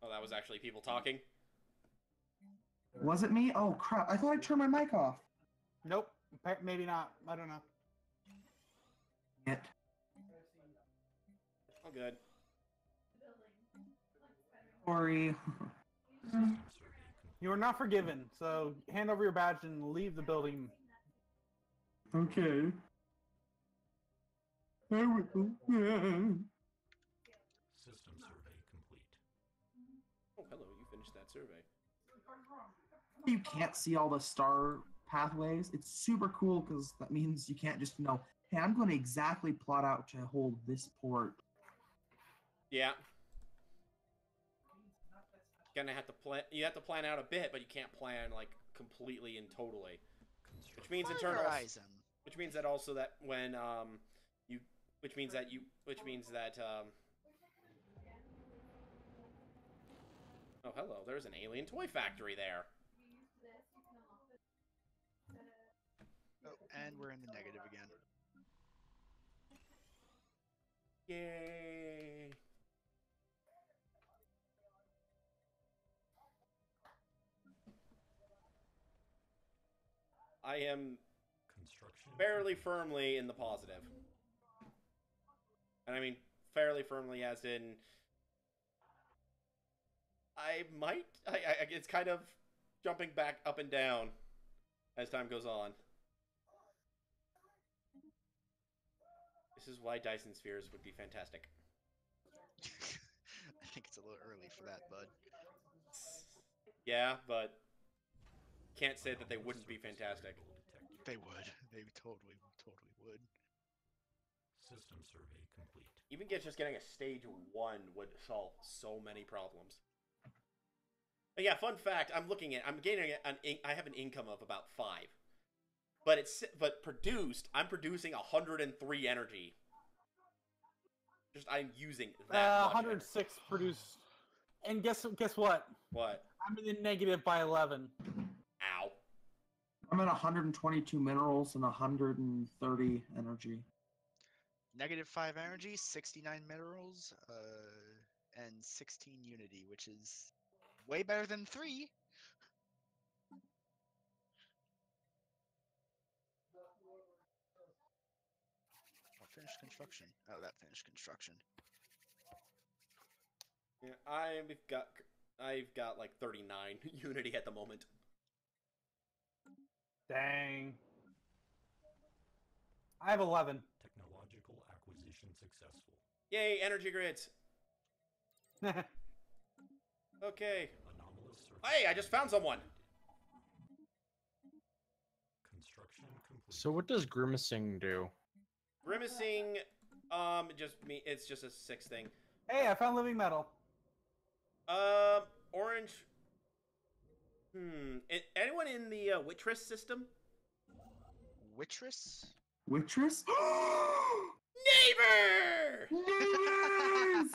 Oh, that was actually people talking? Was it me? Oh crap! I thought I turned my mic off. Nope. Maybe not. I don't know. It. Oh, good. Sorry. System survey complete. You are not forgiven. So hand over your badge and leave the building. Okay. I will. System survey complete. Oh, hello. You finished that survey. You can't see all the star pathways. It's super cool because that means you can't just know, hey, I'm going to exactly plot out to hold this port. Yeah. Gonna have to plan. You have to plan out a bit, but you can't plan like completely and totally. Which means internal. Horizon. Which means that also that when you, which means that oh, hello. There's an alien toy factory there. Oh, and we're in the negative again. Yay. I am Construction. fairly firmly in the positive. And I mean fairly firmly as in I might it's kind of jumping back up and down as time goes on. This is why Dyson spheres would be fantastic. I think it's a little early for that, bud. Yeah, but can't say that they wouldn't be fantastic. They would. They totally would. System survey complete. Even just getting a stage 1 would solve so many problems. But yeah, fun fact, I'm have an income of about 5. But I'm producing 103 energy. I'm using that much 106 energy. produced. And guess what? What? I'm in the negative by 11. Ow. I'm at 122 minerals and 130 energy. -5 energy, 69 minerals, and 16 unity, which is way better than 3. Oh, finished construction. Oh, that finished construction. Yeah, I've got like 39 unity at the moment. Dang. I have 11. Technological acquisition successful. Yay, energy grids. Okay. Anomalous surface. Hey, I just found someone. Construction complete. So what does grimacing do? Grimacing, it's just a 6 thing. Hey, I found living metal. Orange. Anyone in the Wittress system? Wittress? Wittress? Neighbor! Neighbors!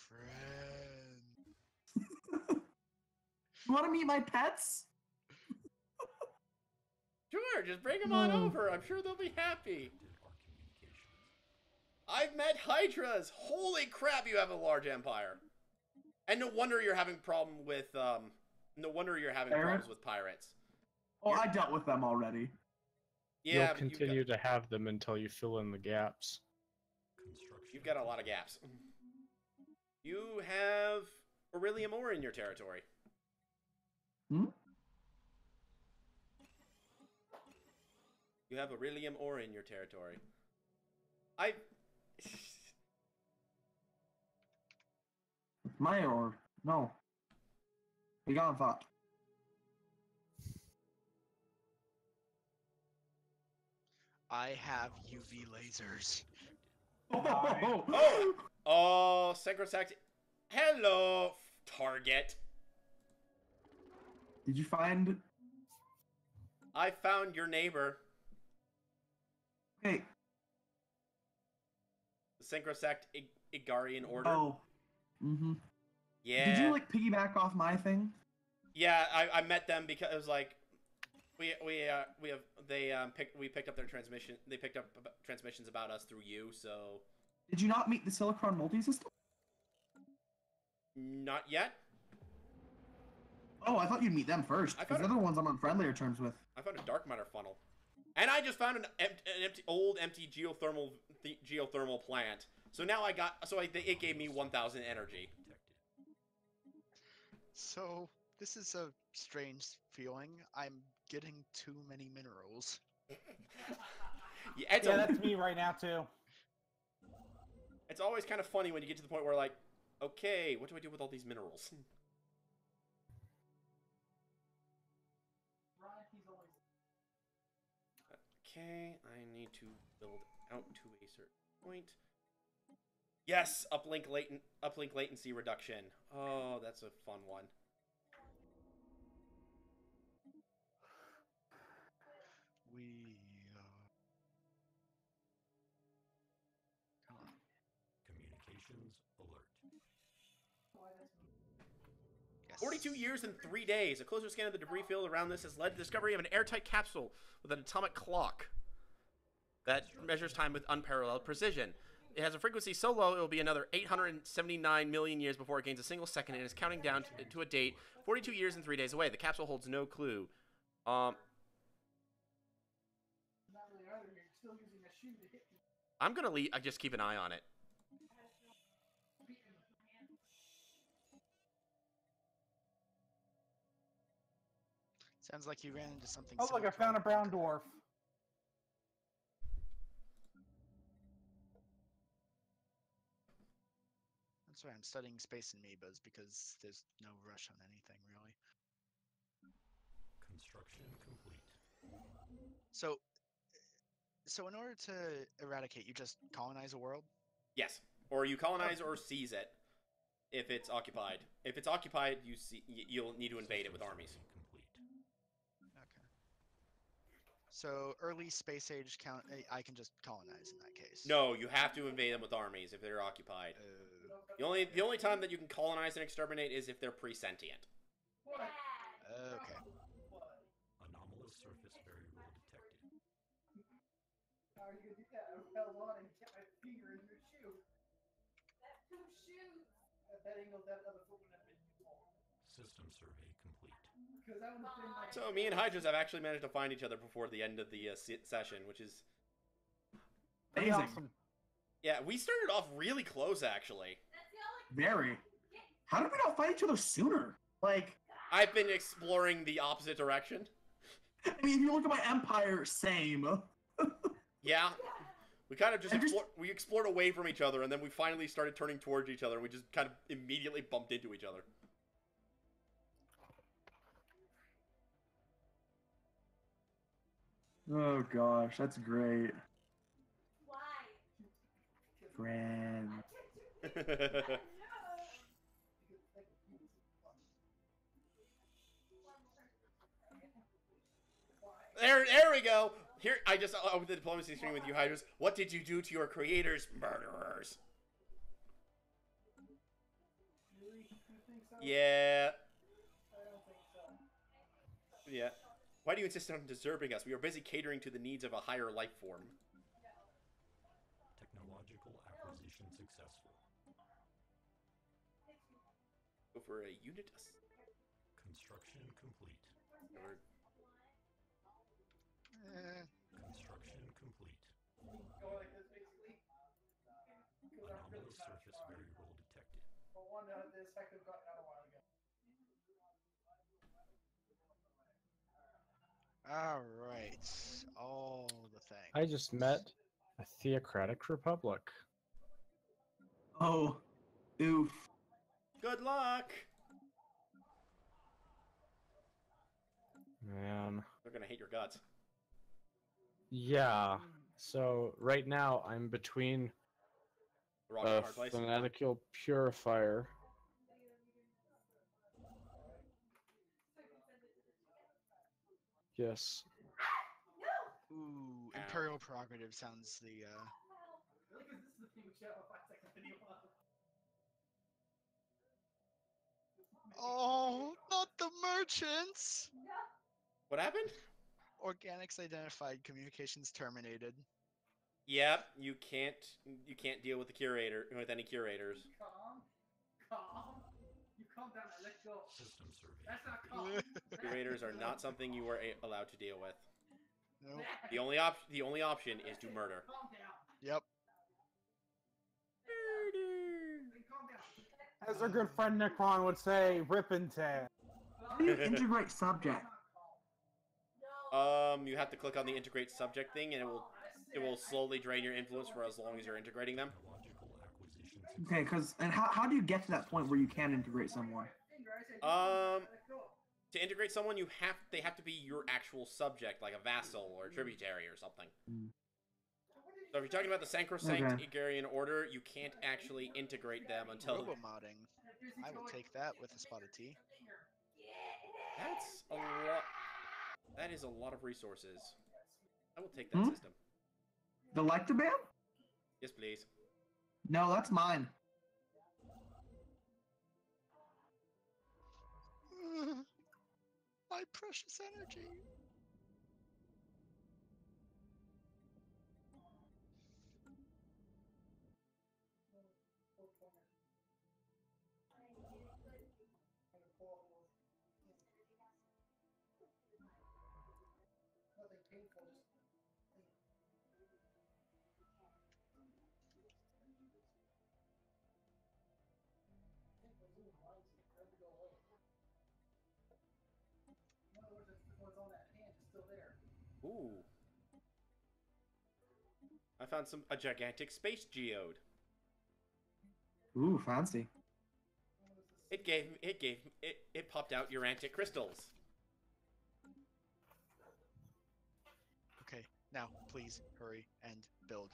Friend. You want to meet my pets? Sure, just bring them on over. I'm sure they'll be happy. Our communications. I've met Hydras. Holy crap, you have a large empire. And no wonder you're having problems with pirates. Oh, I dealt with them already. Yeah, You'll continue to have them until you fill in the gaps. Construction. You've got a lot of gaps. You have beryllium ore in your territory. Hmm? You have beryllium ore in your territory. My or no. Begone thought. I have UV lasers. Oh, Synchrosact. Hello, target. Did you find? I found your neighbor. Hey. The Synchrosact Igarian Order. Oh. Mm-hmm. Yeah. Did you like piggyback off my thing? Yeah, I met them because it was like we picked up their transmission. They picked up transmissions about us through you. So. Did you not meet the Silicon multi-system? Not yet. Oh, I thought you'd meet them first. Because they're the ones I'm on friendlier terms with. I found a dark matter funnel, and I just found an empty geothermal plant. So now it gave me 1,000 energy. So this is a strange feeling. I'm getting too many minerals. Yeah, that's me right now too. It's always kind of funny when you get to the point where, like, okay, what do I do with all these minerals? Okay, I need to build out to a certain point. Yes, uplink latency reduction. Oh, that's a fun one. Come on. Communications alert. Yes. 42 years and 3 days. A closer scan of the debris field around this has led to the discovery of an airtight capsule with an atomic clock that measures time with unparalleled precision. It has a frequency so low it will be another 879 million years before it gains a single second and is counting down to a date 42 years and 3 days away. The capsule holds no clue. I'm gonna just keep an eye on it. Sounds like you ran into something. Oh look, I found a brown dwarf. That's why I'm studying space amoebas, because there's no rush on anything really. Construction complete. So in order to eradicate, you just colonize a world? Yes, or you colonize or seize it if it's occupied. If it's occupied, you'll need to invade it with armies. Complete. Okay. So early space age count, I can just colonize in that case. No, you have to invade them with armies if they're occupied. The only time that you can colonize and exterminate is if they're pre-sentient. Okay. Anomalous surface variable detected. How are you gonna do that? I fell on and get my finger in your shoe. That's two shoes. That angle, that other foot would have been useful. System survey complete. Because that would have been like. So me and Hydras have actually managed to find each other before the end of the session, which is Amazing. Awesome. yeah. We started off really close, actually. Very. How did we not fight each other sooner? Like, I've been exploring the opposite direction. I mean, if you look at my empire, same. Yeah, we kind of just explored away from each other, and then we finally started turning towards each other, and we just kind of immediately bumped into each other. Oh gosh, that's great. Grand. There we go. Here, I just with the diplomacy stream with you, Hydras. What did you do to your creators, murderers? Yeah. Yeah. Why do you insist on deserving us? We are busy catering to the needs of a higher life form. Technological acquisition successful. Go for a unit. Construction complete. Construction complete. Anomalous surface variable detected. But one this heck have gotten out a while ago. All right. All the things. I just met a theocratic republic. Oh, oof. Good luck. Man. They're gonna hate your guts. Yeah. So right now I'm between The rock and a hard place. fanatical purifier. Yes. Ooh, Imperial Prerogative sounds the Really? Because this is the thing we shot a 5-second video of. Oh, not the merchants! What happened? Organics identified, communications terminated. Yep, you can't deal with any curators. Calm. You calm down and let go. System survey. That's not calm. Curators are not something you are allowed to deal with. Nope. The only option is to murder. Calm down. Yep. Calm down. As our good friend Necron would say, rip and tear. How do you integrate subject? You have to click on the integrate subject thing, and it will slowly drain your influence for as long as you're integrating them. Okay, and how do you get to that point where you can integrate someone? To integrate someone, they have to be your actual subject, like a vassal or a tributary or something. So if you're talking about the Sacrosanct Igarian Order, you can't actually integrate them until... Robo-modding. I will take that with a spot of tea. That's a lot... That is a lot of resources. I will take that system. The Lectabam? Yes, please. No, that's mine. My precious energy. Nothing painful, just what's on that hand is still there. Ooh. I found a gigantic space geode. Ooh, fancy. It popped out Urantic crystals. Okay, now please hurry and build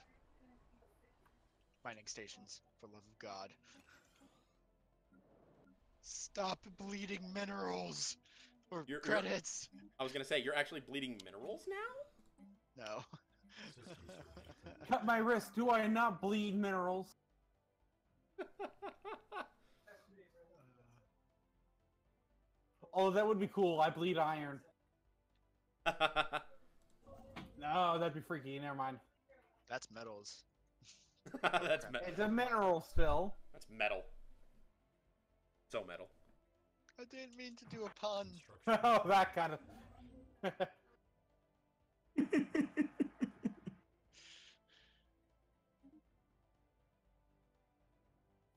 mining stations, for love of God. Stop bleeding minerals or credits. I was gonna say, you're actually bleeding minerals now? No. Cut my wrist. Do I not bleed minerals? Oh, that would be cool. I bleed iron. No, that'd be freaky. Never mind. That's metals. It's a mineral still. That's metal. So metal. I didn't mean to do a pun. Oh, that kind of...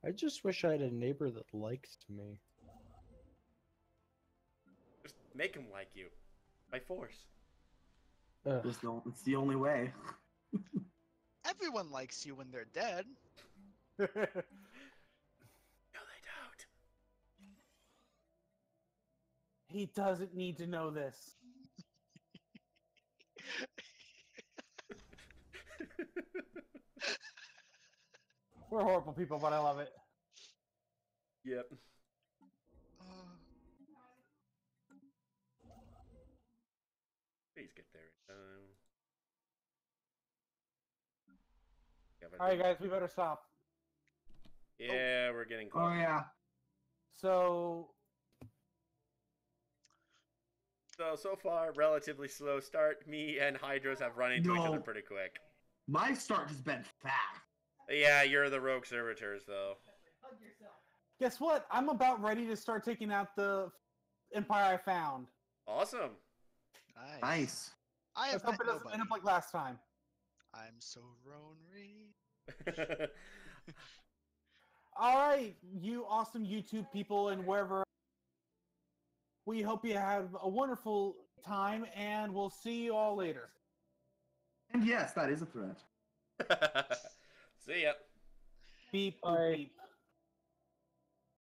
I just wish I had a neighbor that liked me. Just make him like you. By force. It's the only way. Everyone likes you when they're dead. No, they don't. He doesn't need to know this. We're horrible people, but I love it. Yep. Please get there in time. Alright guys, we better stop. Yeah, we're getting close. Oh yeah. So far, relatively slow start. Me and Hydros have run into each other pretty quick. My start has been fast. Yeah, you're the rogue servitors, though. guess what? I'm about ready to start taking out the empire I found. Awesome. Nice. I have Let's hope it doesn't nobody. end up like last time. I'm so Ronry. Alright, you awesome YouTube people and wherever. We hope you have a wonderful time, and we'll see you all later. And yes, that is a threat. See ya. Beep, Bye. beep.